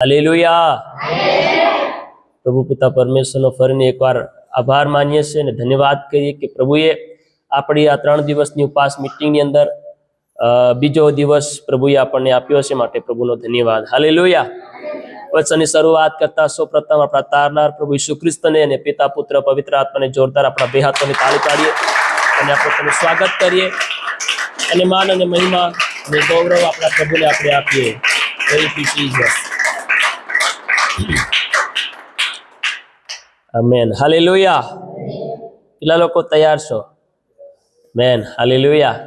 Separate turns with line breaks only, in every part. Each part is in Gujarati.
હાલેલુયા। પ્રભુ પિતા પરમેશ્વરનો ફરીને એકવાર આભાર માનીએ છીએ અને ધન્યવાદ કરીએ કે પ્રભુએ આપણી આ 3 દિવસની ઉપવાસ મીટિંગની અંદર બીજો દિવસ પ્રભુએ આપણને આપ્યો છે, માટે પ્રભુનો ધન્યવાદ। હાલેલુયા। વચનની શરૂઆત કરતા સૌપ્રથમ આપણા તારનાર પ્રભુ ઈસુ ખ્રિસ્તને અને પિતા પુત્ર પવિત્ર આત્માને જોરદાર આપણા બે હાથોની તાળી પાડીએ અને આપણે તેનું સ્વાગત કરીએ અને માન અને મહિમા અને ગૌરવ આપણા પ્રભુને આપણે આપીએ। Thank you Jesus. Amen. Hallelujah. કેટલા લોકો તૈયાર છો? મેન। હાલેલુયા।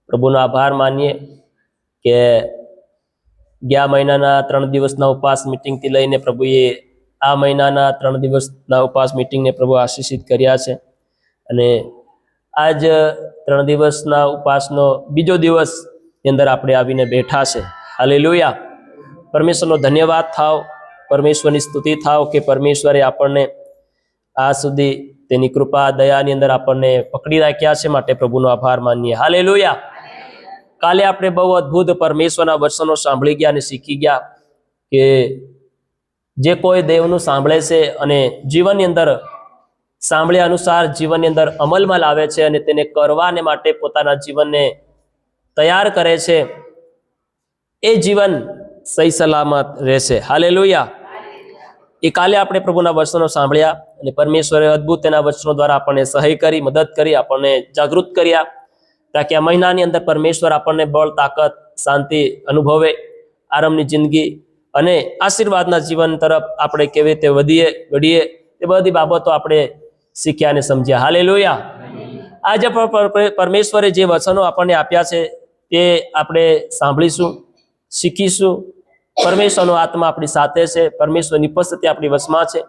પ્રભુનો આભાર માનીએ કે ગયા મહિનાના 3 દિવસના ઉપવાસ મીટિંગથી લઈને પ્રભુએ આ મહિનાના 3 દિવસના ઉપવાસ મીટિંગને પ્રભુ આશીષિત કર્યા છે અને આજ 3 દિવસના ઉપવાસનો બીજો દિવસની અંદર આપણે આવીને બેઠા છે। હાલેલુયા। પરમેશ્વરનો ધન્યવાદ થાવ, પરમેશ્વરની સ્તુતિ થાવ કે પરમેશ્વરે આપણને આ સુધી તેની કૃપા દયાની અંદર આપણને પકડી રાખ્યા છે, માટે પ્રભુનો આભાર માનીએ। હાલેલુયા। કાલે આપણે બહુ અદ્ભુત પરમેશ્વરના વચનો સાંભળી ગયા અને શીખી ગયા કે જે કોઈ દેવનું સાંભળે છે અને જીવનની અંદર સાંભળ્યા અનુસાર જીવનની અંદર અમલમાં લાવે છે અને તેને કરવાને માટે પોતાના જીવનને તૈયાર કરે છે, એ જીવન સહી સલામત રહેશે। હાલેલુયા। એ કાલે આપણે પ્રભુના વચનો સાંભળ્યા અને પરમેશ્વરે અદ્ભુત તેના વચનો દ્વારા આપણને સહાય કરી, મદદ કરી, આપણને જાગૃત કર્યા તાકે આ મહિનાની અંદર પરમેશ્વર આપણને બળ, તાકાત, શાંતિ અનુભવે, આરામની જિંદગી અને આશીર્વાદના જીવન તરફ આપણે કેવી રીતે વળીએ એ બધી બાબતો આપણે શીખ્યા અને સમજ્યા। હાલેલુયા। આજે પરમેશ્વરે જે વચનો આપણને આપ્યા છે તે આપણે સાંભળીશું, શીખીશું। પરમેશ્વરનો આત્મા આપણી સાથે છે, પરમેશ્વરની ઉપસ્થિતિ આપણી વશમાં છે,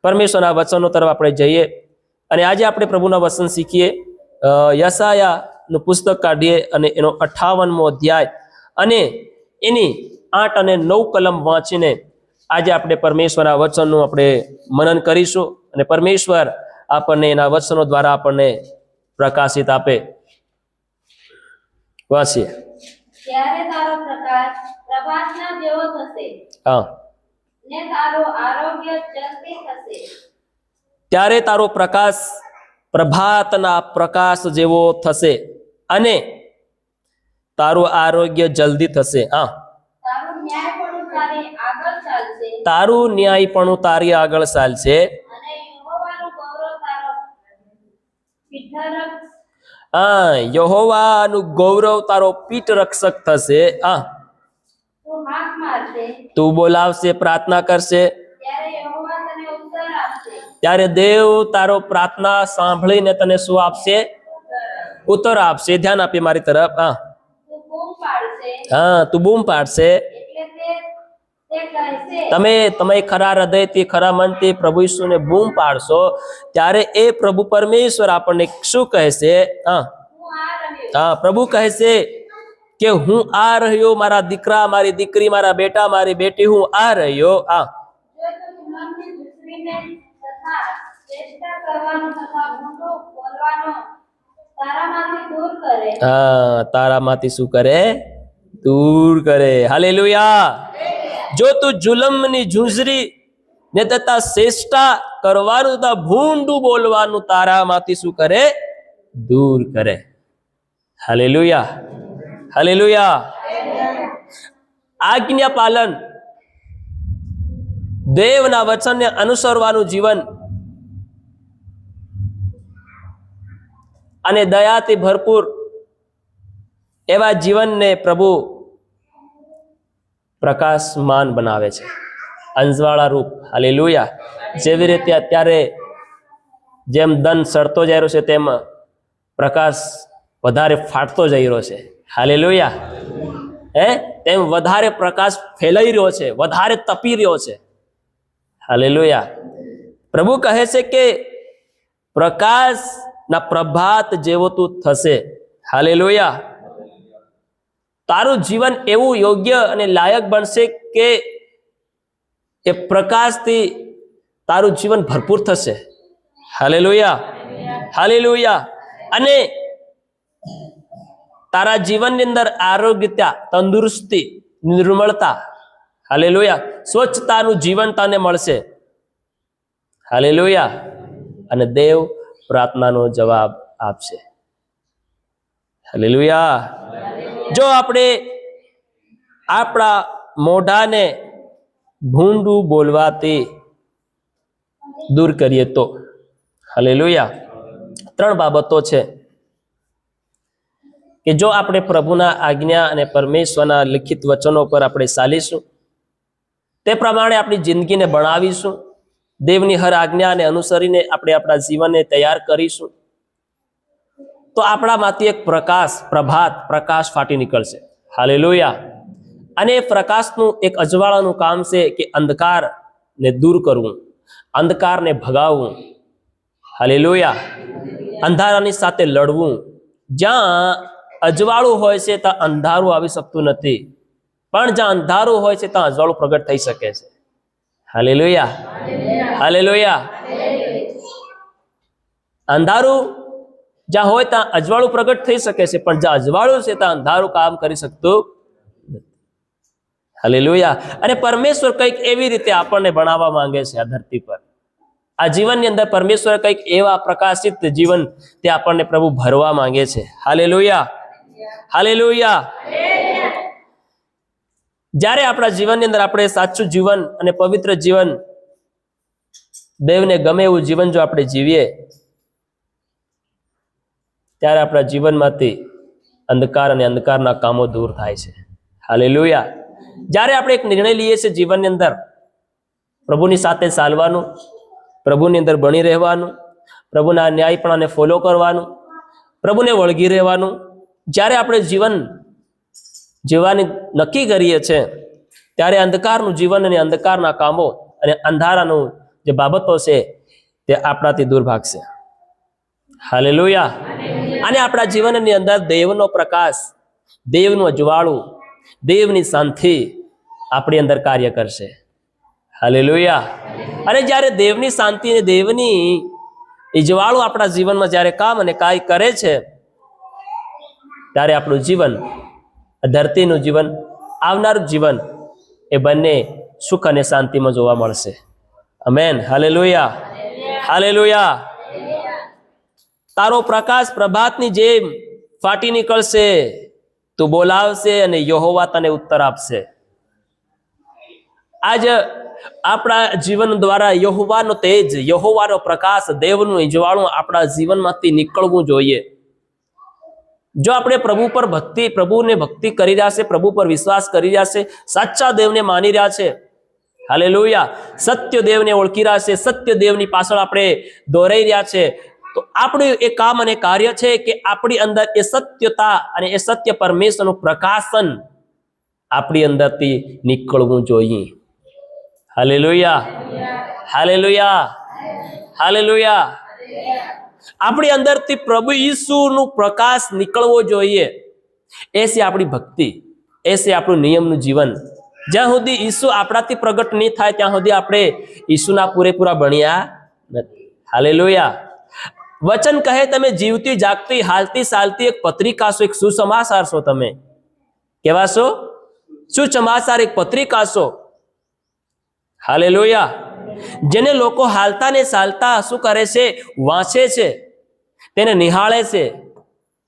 પરમેશ્વરના વચનો તરફ આપણે જઈએ અને આજે આપણે પ્રભુના વચન શીખીએ। યશાયાનું પુસ્તક કાઢીએ અને એનો 58મો અધ્યાય અને એની 8 અને 9 કલમ વાંચીને આજે આપણે પરમેશ્વરના વચનનું આપણે મનન કરીશું અને પરમેશ્વર આપણને એના વચનો દ્વારા આપણને પ્રકાશિત આપે। વાંચીએ।
ત્યારે તારો પ્રકાશ પ્રભાતના જેવો થશે ને તારું આરોગ્ય જલ્દી થશે।
ત્યારે તારો પ્રકાશ પ્રભાતના પ્રકાશ જેવો થશે અને તારું આરોગ્ય જલ્દી થશે।
તારું ન્યાયપણું તારી આગળ ચાલશે।
તારું ન્યાયપણું તારી આગળ ચાલશે
અને યહોવાનું ગૌરવ તારો પીઠરક્ષ।
યહોવાનું ગૌરવ તારો પીઠ રક્ષક થશે।
તું હાક મારશે,
તું બોલાવશે, પ્રાર્થના કરશે,
ત્યારે યહોવા તને ઉત્તર આપશે।
ત્યારે દેવ તારો પ્રાર્થના સાંભળીને તને શું આપશે? ઉત્તર આપશે। ધ્યાન આપીએ મારી તરફ।
તું બૂમ પાડશે,
તું બૂમ પાડશે
એટલે તે કહેશે।
તમે ખરા હૃદયથી, ખરા મનથી પ્રભુ ઈસુને બૂમ પાડશો ત્યારે એ પ્રભુ પરમેશ્વર આપણને શું કહેશે?
હું આ રહ્યો।
પ્રભુ કહેશે કે હું આ રહ્યો, મારા દીકરા, મારી દીકરી, મારા બેટા, મારી બેટી, હું આ રહ્યો।
જો તું જુલમની દુશ્મનીને તથા ચેષ્ટા કરવાનો તથા ઊંધું બોલવાનો તારામાંથી દૂર કરે।
તારામાંથી શું કરે? દૂર કરે। હાલેલુયા। જો તું જુલમની ઝુંઝરી ને તથા ચેષ્ટા કરવાનું તથા ભૂંડું બોલવાનું તારામાંથી શું કરે? દૂર કરે। હાલેલુયા। હાલેલુયા। આજ્ઞા પાલન, દેવના વચનને અનુસરવાનું જીવન અને દયાથી ભરપૂર એવા જીવનને પ્રભુ પ્રકાશમાન બનાવે છે, અંજવાળા રૂપ। હાલેલુયા। જેવી રીતે અત્યારે જેમ દન સડતો જઈ રહ્યો છે તેમ પ્રકાશ વધારે ફાટતો જઈ રહ્યો છે। હાલેલુયા। તેમ વધારે પ્રકાશ ફેલાઈ રહ્યો છે, વધારે તપી રહ્યો છે। હાલેલુયા। પ્રભુ કહે છે કે પ્રકાશના પ્રભાત જેવો તું થશે। હાલેલુયા। તારું જીવન એવું યોગ્ય અને લાયક બનશે કે એ પ્રકાશથી તારું જીવન ભરપૂર થશે। હાલેલુયા। હાલેલુયા। અને તારા જીવનની અંદર આરોગ્યતા, તંદુરસ્તી, નિર્મળતા હાલેલુયા. સ્વચ્છતાનું જીવન તને મળશે. હાલેલુયા. અને દેવ પ્રાર્થનાનો જવાબ આપશે. હાલેલુયા. જો આપણે આપણા મોઢાને ભૂંડું બોલવાથી દૂર કરીએ તો, હાલેલુયા, 3 બાબતો છે કે જો આપણે પ્રભુના આજ્ઞા અને પરમેશ્વરના લિખિત વચનો પર આપણે ચાલીશું, તે પ્રમાણે આપણી જિંદગીને બનાવીશું, દેવની હર આજ્ઞાને અનુસરીને આપણે આપણા જીવનને તૈયાર કરીશું, તો આપણામાંથી એક પ્રકાશ ફાટી નીકળશે. હાલેલુયા. અને એ પ્રકાશનું એક અજવાળાનું કામ છે કે અંધકારને દૂર કરવું, અંધકારને ભગાવવું. હાલેલુયા. અંધારાની સાથે લડવું. જ્યાં અજવાળું હોય છે ત્યાં અંધારું આવી શકતું નથી, પણ જ્યાં અંધારું હોય છે ત્યાં અજવાળું પ્રગટ થઈ શકે છે. હાલેલુયા. હાલેલુયા. અંધારું જ્યાં હોય ત્યાં અજવાળું પ્રગટ થઈ શકે છે, પણ જ્યાં અજવાળું છે ત્યાં અંધારું કામ કરી શકતું નથી. હાલેલુયા. અને પરમેશ્વર કંઈક એવી રીતે આપણને બનાવવા માંગે છે આ ધરતી પર. આ જીવનની અંદર પરમેશ્વર કંઈક એવા પ્રકાશિત જીવન તે આપણને પ્રભુ ભરવા માંગે છે. હાલેલુયા. હાલેલુયા. જ્યારે આપણા જીવનની અંદર આપણે સાચું જીવન અને પવિત્ર જીવન, દેવને ગમે એવું જીવન જો આપણે જીવીએ, ત્યારે આપણા જીવનમાંથી અંધકાર અને અંધકારના કામો દૂર થાય છે. હાલેલુયા. જ્યારે આપણે એક નિર્ણય લઈએ છીએ જીવનની અંદર પ્રભુની સાથે ચાલવાનું, પ્રભુની અંદર બની રહેવાનું, પ્રભુના ન્યાયપણાને ફોલો કરવાનું, પ્રભુને વળગી રહેવાનું, જ્યારે આપણે જીવન જીવવાની નક્કી કરીએ છીએ, ત્યારે અંધકારનું જીવન અને અંધકારના કામો અને અંધારાનું જે બાબતો છે તે આપણાથી દૂર ભાગશે. હાલેલુયા. અને આપણા જીવનની અંદર દેવનો પ્રકાશ, દેવનું અજવાળું, દેવની શાંતિ આપણી અંદર કાર્ય કરશે. હાલેલુયા. અને જ્યારે દેવની શાંતિ અને દેવની અજવાળું આપણા જીવનમાં જ્યારે કામ અને કાર્ય કરે છે, ત્યારે આપણું જીવન, ધરતીનું જીવન, આવનારું જીવન, એ બંને સુખ અને શાંતિમાં જોવા મળશે. આમેન. હાલેલુયા. હાલેલુયા. તારો પ્રકાશ પ્રભાતની જેમ ફાટી નીકળશે. તું બોલાવશે અને યહોવા તને ઉત્તર આપશે. આજ આપણા જીવન દ્વારા યહોવાનો તેજ, યહોવાનો પ્રકાશ, દેવનું અજવાળું આપણા જીવનમાંથી નીકળવું જોઈએ. જો આપણે પ્રભુ પર પ્રભુને ભક્તિ કરી રહ્યા છે, પ્રભુ પર વિશ્વાસ કરી રહ્યા છે, સાચા દેવને માની રહ્યા છે, હાલેલુયા, સત્ય દેવને ઓળખી રહ્યા છે, સત્ય દેવની પાછળ આપણે દોરાઈ રહ્યા છે, તો આપણું એ કામ અને કાર્ય છે કે આપણી અંદર એ સત્યતા અને એ સત્ય પરમેશ્વરનું પ્રકાશન આપણી અંદરથી નીકળવું જોઈએ. હાલેલુયા. હાલેલુયા. હાલેલુયા. આપણી અંદરથી પ્રભુ ઈસુનું પ્રકાશ નીકળવો જોઈએ. એ છે આપણી ભક્તિ, એ છે આપણું નિયમનું જીવન. જ્યાં સુધી ઈસુ આપણાથી પ્રગટ નહીં થાય ત્યાં સુધી આપણે ઈસુના પૂરેપૂરા બન્યા નથી. હાલેલુયા. વચન કહે તમે જીવતી જાગતી હાલતી ચાલતી એક પત્રિકા છો, એક સુસમાચાર છો. તમે કેવા છો? સુસમાચાર, એક પત્રિકા છો. હાલેલુયા. જેને લોકો હાલતા ને ચાલતા શું કરે છે? વાંચે છે, તેને નિહાળે છે.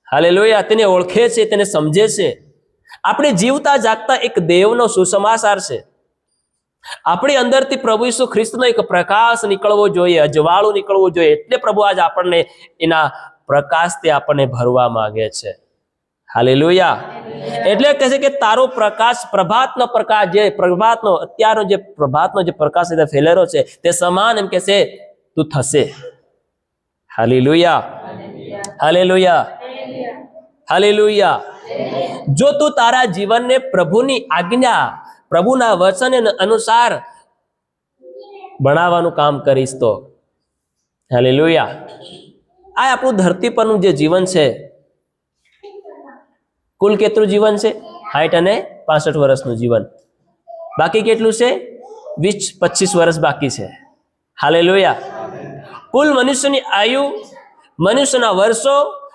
હાલેલુયા. તેને ઓળખે છે, તેને સમજે છે. આપણે જીવતા જાગતા એક દેવનો સુસમાચાર છે. આપણી અંદરથી પ્રભુ ઈસુ ખ્રિસ્તનો એક પ્રકાશ નીકળવો જોઈએ, અજવાળું નીકળવું જોઈએ. એટલે પ્રભુ આજ આપણને એના પ્રકાશથી આપણને ભરવા માંગે છે. હાલેલુયા. એટલે કહે છે કે તારો પ્રકાશ, પ્રભાતનો પ્રકાશ, જે પ્રભાતનો અત્યારનો જે પ્રભાતનો જે પ્રકાશ છે ફેલેલો છે, તે સમાન એમ કે છે તું થશે. હાલેલુયા. હાલેલુયા. હાલેલુયા. જો તું તારા જીવનને પ્રભુની આજ્ઞા, પ્રભુના વચન અનુસાર બનાવવાનું કામ કરીશ તો, હાલેલુયા, આ આપણું ધરતી પરનું જે જીવન છે, કુલ કેટલું જીવન છે? 60 અને 65 વર્ષનું જીવન. બાકી કેટલું છે? 20-25 વર્ષ બાકી છે. હાલેલુયા. કુલ મનુષ્યની આયુ, મનુષ્યના વર્ષો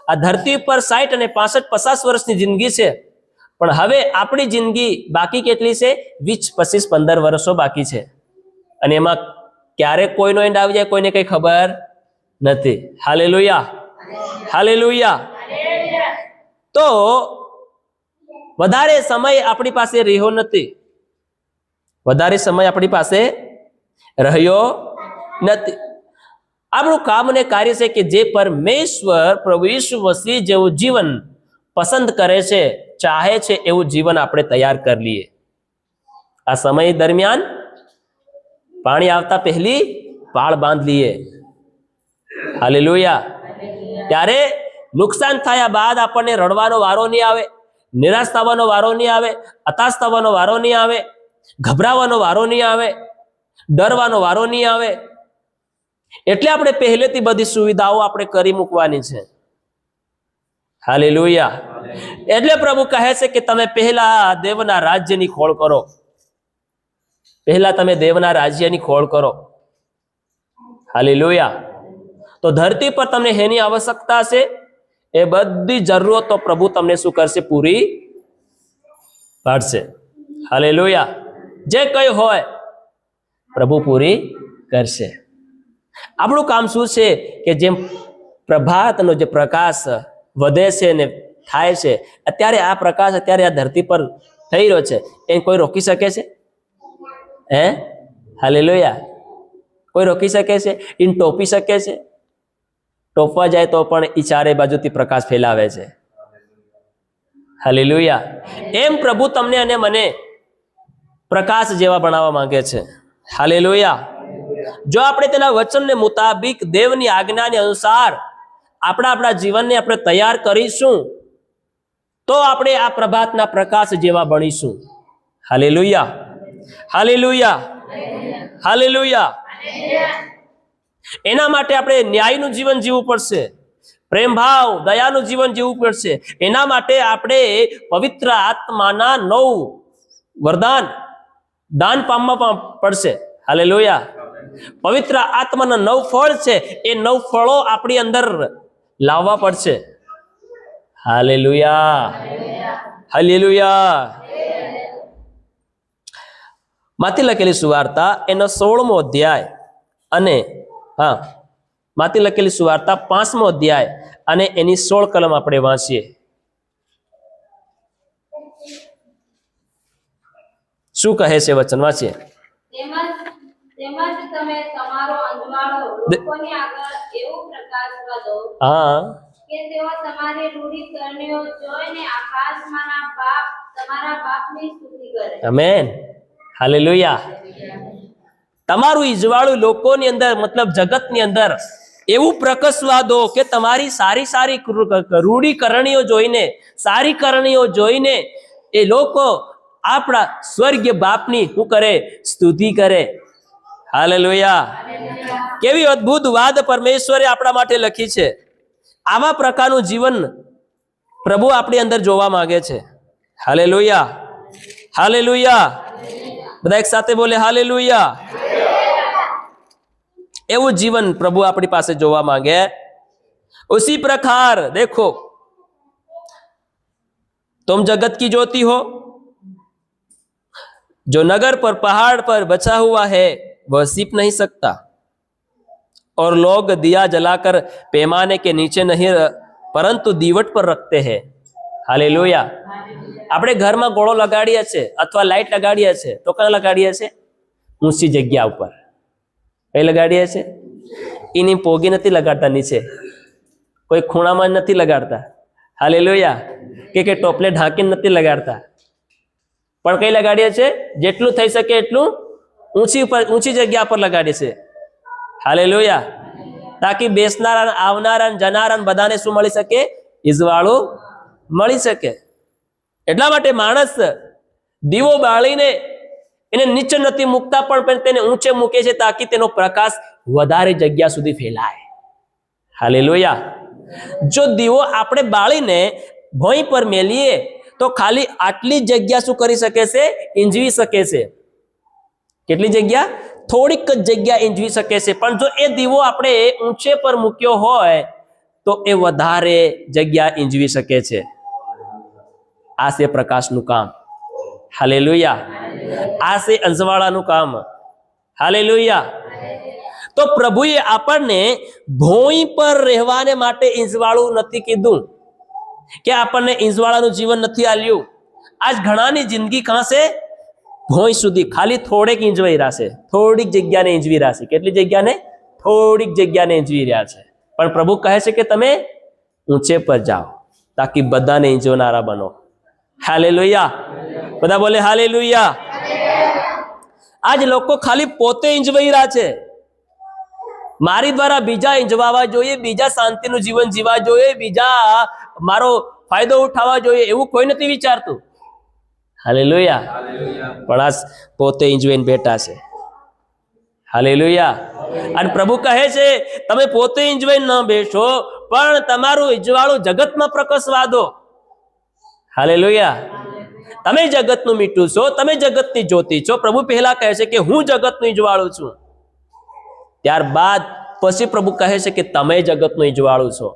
આ ધરતી પર 60 અને 65-50 વર્ષની જિંદગી છે. પણ હવે આપણી જિંદગી બાકી કેટલી છે? 20, 25, 15 વર્ષો બાકી છે, અને એમાં ક્યારેક કોઈનો એન્ડ આવી જાય કોઈને કઈ ખબર નથી. Hallelujah, hallelujah. તો વધારે સમય આપણી પાસે રહ્યો નથી, વધારે સમય આપણી પાસે રહ્યો નથી. આપણું કામ અને કાર્ય છે કે જે પરમેશ્વર પ્રભુ ઈસુ મસીહ જેવું જીવન પસંદ કરે છે, ચાહે છે, એવું જીવન આપણે તૈયાર કરી લઈએ. આ સમય દરમિયાન પાણી આવતા પહેલી પાળ બાંધ લઈએ. હાલેલુયા. ત્યારે નુકસાન થયા બાદ આપણને રડવાનો વારો નહીં આવે, નિરાશ થવાનો વારો નહીં આવે, હતાશ થવાનો વારો નહીં આવે, ગભરાવાનો વારો નહીં આવે, ડરવાનો વારો નહીં આવે. એટલે આપણે પહેલેથી બધી સુવિધાઓ આપણે કરી મૂકવાની છે. હાલેલુયા. એટલે પ્રભુ કહે છે કે તમે પહેલા દેવના રાજ્યની ખોળ કરો, પહેલા તમે દેવના રાજ્યની ખોળ કરો. હાલેલુયા. તો ધરતી પર તમને એની આવશ્યકતા છે, એ બધી જરૂરતો પ્રભુ તમને શું કરશે? પૂરી પાડશે. હાલેલુયા. જે કઈ હોય પ્રભુ પૂરી કરશે. આપણું કામ શું છે કે જેમ પ્રભાતનો જે પ્રકાશ વધે છે ને થાય છે, અત્યારે આ પ્રકાશ અત્યારે આ ધરતી પર થઈ રહ્યો છે, એ કોઈ રોકી શકે છે? હે? હાલેલુયા. કોઈ રોકી શકે છે? ઇન ટોપી શકે છે? ટોપવા જાય તો પણ ઈ ચારે બાજુથી પ્રકાશ ફેલાવે છે. હાલેલુયા. એમ પ્રભુ તમને અને મને પ્રકાશ જેવા બનાવવા માંગે છે. હાલેલુયા. જો આપણે તેના વચનને મુતાબિક દેવની આજ્ઞાને અનુસાર આપણા જીવનને આપણે તૈયાર કરીશું, તો આપણે આ પ્રભાતના પ્રકાશ જેવા બનીશું. Hallelujah, hallelujah, hallelujah. એના માટે આપણે ન્યાયનું જીવન જીવવું પડશે, પ્રેમ ભાવ દયાનું જીવન જીવવું પડશે. એના માટે આપણે પવિત્ર આત્માના 9 વરદાન દાન પામવા પડશે. હાલેલુયા. પવિત્ર આત્માના 9 ફળ છે, એ 9 ફળો આપણી અંદર લાવવા પડશે. Hallelujah, hallelujah. માથી લખેલી સુવાર્તા એનો 16મો અધ્યાય અને માથી લખેલી સુવાર્તા 5મો અધ્યાય અને એની 16 કલમ આપણે વાંચીએ. શું કહે છે વચન? વાંચીએ.
તેમજ તમે તમારો અંજવાળો લોકોની આગળ એવું પ્રકાશવા દો કે તેઓ તમારી રૂઢિકરણીઓ જોઈને આકાશમાંના તમારા બાપની સ્તુતિ કરે.
આમેન. હાલેલુયા. તમારું ઇજવાળું લોકોની અંદર, મતલબ જગતની અંદર એવું પ્રકાશવા દો કે તમારી સારી સારી રૂઢિકરણીઓ જોઈને, સારી કરણીઓ જોઈને એ લોકો આપણા સ્વર્ગીય બાપની શું કરે? સ્તુતિ કરે. હાલેલુયા. કેવી અદ્ભુત વાત પરમેશ્વરે આપણા માટે લખી છે. આવા પ્રકારનું જીવન પ્રભુ આપણી અંદર જોવા માંગે છે. Hallelujah, hallelujah. બધા એક સાથે બોલે હાલેલુયા. એવું જીવન પ્રભુ આપણી પાસે જોવા માંગે. उसी प्रकार देखो, तुम जगत की ज्योति हो, जो नगर पर पहाड़ पर बचा हुआ है वह सिप नहीं सकता, और लोग दिया जलाकर पैमाने के नीचे नहीं परंतु दीवट पर रखते हैं. हालेलुया. આપણે ઘરમાં ગોળો લગાડીએ છે અથવા લાઈટ લગાડીએ છે તો ક્યાં લગાડીએ છે? ઊંચી જગ્યા ઉપર. કઈ લગાડીએ છે? એની પોગી નથી લગાડતા નીચે, કોઈ ખૂણામાં નથી લગાડતા. હાલેલુયા. કે ટોપલે ઢાંકીને નથી લગાડતા, પણ કઈ લગાડીએ છે? જેટલું થઈ શકે એટલું ઊંચી જગ્યા પર લગાડીએ છે. હાલેલુયા. તાકી બેસનારા, આવનારા, જનારા બધાને શું મળી શકે? ઇજવાળું મળી શકે. એટલા માટે માણસ દીવો બાળીને એને નીચે નથી મૂકતા, પણ તેને ઊંચે મૂકે છે તાકી તેનો પ્રકાશ વધારે જગ્યા સુધી ફેલાય. હાલેલુયા. જો દીવો આપણે બાળીને ભોંય પર મેલીએ તો ખાલી આટલી જગ્યા શું કરી શકે છે? ઈંજવી શકે છે. કેટલી જગ્યા? થોડીક જ જગ્યા ઈંજવી શકે છે. પણ જો એ દીવો આપણે ઊંચે પર મૂક્યો હોય તો એ વધારે જગ્યા ઈંજવી શકે છે. આ છે પ્રકાશનું કામ. હાલેલુયા. આ છે અંજવાળાનું કામ. હાલેલુયા. તો પ્રભુએ આપણને ભોંય પર રહેવાને માટે ઈંજવાળું નથી કીધું, કે આપણને ઈંજવાળાનું જીવન નથી આલ્યું. આજ ઘણાની જિંદગી કાં છે? ભોંય સુધી, ખાલી થોડેક ઈંજવાઈ રહ્યા છે, થોડીક જગ્યાને ઈંજવી રહ્યા છે. કેટલી જગ્યાને? થોડીક જગ્યાને ઈંજવી રહ્યા છે. પણ પ્રભુ કહે છે કે તમે ઊંચે પર જાઓ, તાકી બધાને ઈંજવનારા બનો. હાલેલુયા. બધા બોલે હાલેલુયા. આજ લોકો ખાલી પોતે ઈંજવાઈ રહ્યા છે. મારી દ્વારા બીજા ઈંજવાવા જોઈએ, બીજા શાંતિનું જીવન જીવવા જોઈએ, બીજા મારો ફાયદો ઉઠાવવા જોઈએ, એવું કોઈ નથી વિચારતું. હાલેલુયા. પણ આ પોતે ઈંજવાઈને બેઠા છે. હાલેલુયા. અને પ્રભુ કહે છે તમે પોતે ઈંજવાઈને ન બેસો, પણ તમારું ઈંજવાળું જગતમાં પ્રકાશવા દો. હાલેલુયા. તમે જગતનું મીઠું છો, તમે જગતની જ્યોતિ છો. પ્રભુ પહેલા કહે છે કે હું જગતનું ઈંજવાળું છું. ત્યારબાદ પછી પ્રભુ કહે છે કે તમે જગતનું ઈંજવાળું છો.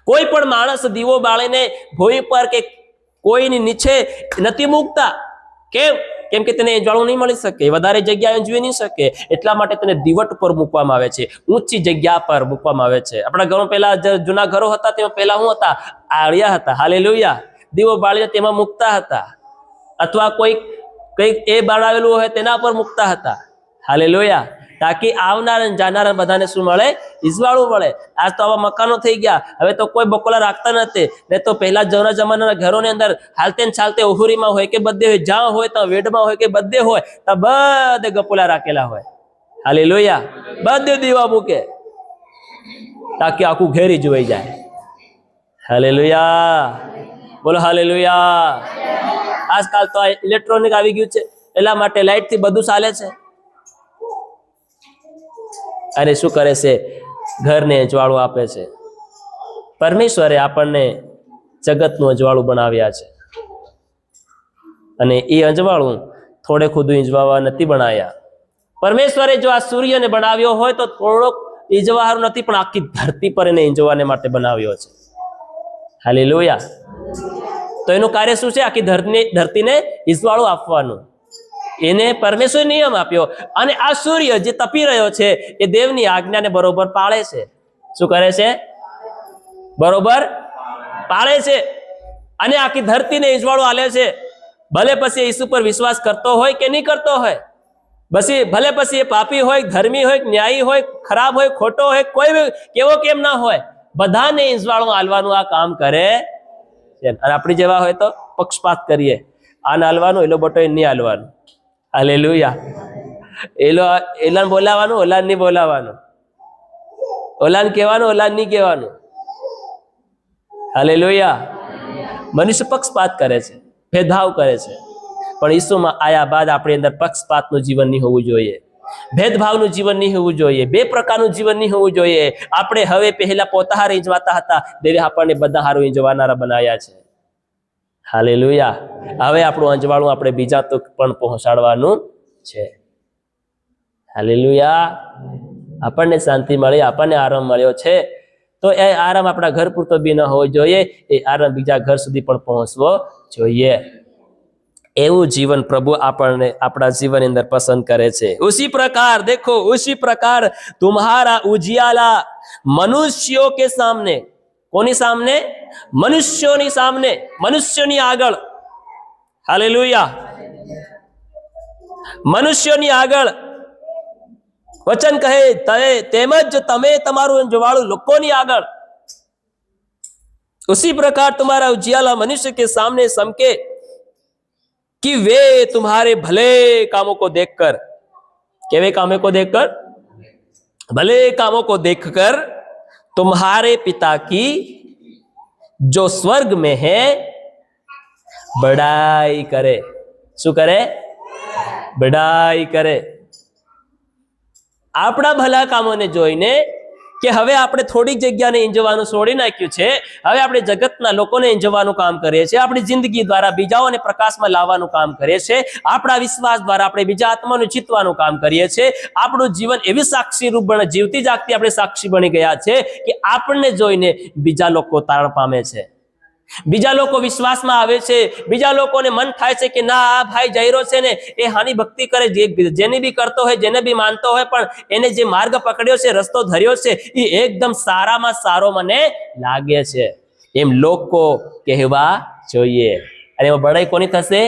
કોઈ પણ માણસ દીવો બાળીને ભોંય પર કે કોઈની નીચે નથી મૂકતા. કેમ કે તેને ઈંજવાળું નહીં મળી શકે, વધારે જગ્યા ઈંજવી નહીં શકે. એટલા માટે તેને દીવટ પર મૂકવામાં આવે છે, ઊંચી જગ્યા પર મૂકવામાં આવે છે. આપણા ઘરો પહેલા જૂના ઘરો હતા, તેમાં પહેલા શું હતા? આળિયા હતા. હાલેલુયા. દીવો બાળીને તેમાં મૂકતા હતા, અથવા કંઈક એ બનાવેલું હોય તેના પર મૂકતા હતા. હાલેલુયા. તાકી આવનાર અને જાનાર બધાને શું મળે? ઈંજવાળું મળે. આજ તો આવા મકાનો થઈ ગયા, હવે તો કોઈ બકોલા રાખતા નથી. ને તો પહેલા જૂના જમાનાના ઘરોની અંદર હાલતે ને ચાલતે ઓહુરીમાં હોય કે બધે હોય, જ્યાં હોય ત્યાં વેડમાં હોય કે બધે હોય, ત્યાં બધે ગપોલા રાખેલા હોય. હાલેલુયા. બધે દીવા મૂકે, તાકી આખું ઘેરી જોઈ જાય. હાલેલુયા. બોલો હાલેલુયા. આજકાલ તો આ ઇલેક્ટ્રોનિક આવી ગયું છે, એટલા માટે લાઈટ થી બધું ચાલે છે. અને શું કરે છે? ઘરને અજવાળું આપે છે. પરમેશ્વરે આપણને જગતનું અજવાળું બનાવ્યા છે, અને એ અજવાળું થોડે ખુદું ઈંજવાવા નથી બનાવ્યા. પરમેશ્વરે જો આ સૂર્યને બનાવ્યો હોય તો થોડોક ઈંજવાનું નથી, પણ આખી ધરતી પર એને ઈંજવાને માટે બનાવ્યો છે. હાલેલુયા. તો એનું કાર્ય શું છે? આખી ધરતીને ઈંજવાળું આપવાનું. એને પરમેશ્વર નિયમ આપ્યો, અને આ સૂર્ય જે તપી રહ્યો છે એ દેવની આજ્ઞાને બરોબર પાળે છે. શું કરે છે? બરોબર પાળે છે, અને આખી ધરતીને ઈંજવાળું આલે છે. ભલે પછી ઈસુ પર વિશ્વાસ કરતો હોય કે નહીં કરતો હોય, ભલે પછી એ પાપી હોય, ધર્મી હોય, ન્યાયી હોય, ખરાબ હોય, ખોટો હોય, કોઈ કેવો કેમ ના હોય, બધાને ઈંજવાળું આલવાનું આ કામ કરે છે. અને આપણી જેવા હોય તો પક્ષપાત કરીએ, આને આલવાનું, એલો બટો નહીં આલવાનું. હાલેલુયા. એલાન બોલાવાનું, ઓલાન નહીં બોલાવાનું, ઓલાન કહેવાનું, ઓલાન નહીં કહેવાનું. હાલેલુયા. મનુષ્ય પક્ષપાત કરે છે, ભેદભાવ કરે છે, પણ ઈસુમાં આયા બાદ આપણી અંદર પક્ષપાતનું જીવન નહીં હોવું જોઈએ, ભેદભાવનું જીવન નહીં હોવું જોઈએ, બે પ્રકારનું જીવન નહીં હોવું જોઈએ. આપણે હવે પહેલા પોતા હારે ઈંજવાતા હતા, દેવે આપણને બધા હારું ઈંજવાનારા બનાવ્યા છે. હાલેલુયા. હવે આપણું અંજવાળું આપણે બીજા તક પણ પહોંચાડવાનું છે. હાલેલુયા. આપણને શાંતિ મળી, આપણને આરામ મળ્યો છે, તો એ આરામ આપણા ઘર પૂરતો બી ન હોવો જોઈએ, એ આરામ બીજા ઘર સુધી પણ પહોંચવો જોઈએ. એવું જીવન પ્રભુ આપણને આપણા જીવન અંદર પસંદ કરે છે. ઉસી પ્રકાર દેખો, ઉસી પ્રકાર तुम्हारा उजियाला मनुष्यों के सामने, કોની સામે? મનુષ્યોની સામે, મનુષ્યોની આગળ. હાલેલુયા. મનુષ્યોની આગળ વચન કહે તેમજ તમે તમારું અંજવાળું લોકોની આગળ. उसी प्रकार तुम्हारा उजियाला मनुष्य के सामने समके कि वे तुम्हारे भले कामों को देखकर, केवे कामों को देखकर? भले कामों को देखकर तुम्हारे पिता की जो स्वर्ग में है बड़ाई करे. શું કરે? બડાઈ કરે. આપણા ભલા કામોને જોઈને, કે હવે આપણે થોડીક જગ્યાને ઈંજવાનું છોડી નાખ્યું છે, હવે આપણે જગતના લોકોને ઈંજવાનું કામ કરીએ છીએ, આપણી જિંદગી દ્વારા બીજાઓને પ્રકાશમાં લાવવાનું કામ કરીએ છીએ, આપણા વિશ્વાસ દ્વારા આપણે બીજા આત્માનું જીતવાનું કામ કરીએ છીએ. આપણું જીવન એવી સાક્ષી રૂપ બને, જીવતી જાગતી આપણે સાક્ષી બની ગયા છે કે આપણને જોઈને બીજા લોકો તારણ પામે છે. બીજા લોકો વિશ્વાસમાં આવે છે, બીજા લોકોને મન થાય છે કે ના આ ભાઈ જઈ રહ્યો છે ને એ હાની ભક્તિ કરે, જેને બી કરતો હોય, જેને બી માનતો હોય, પણ એને જે માર્ગ પકડ્યો છે, રસ્તો ધર્યો છે, એ એકદમ સારામાં સારો મને લાગે છે, એમ લોકો કહેવા જોઈએ. અને એમાં બડાઈ કોની થશે?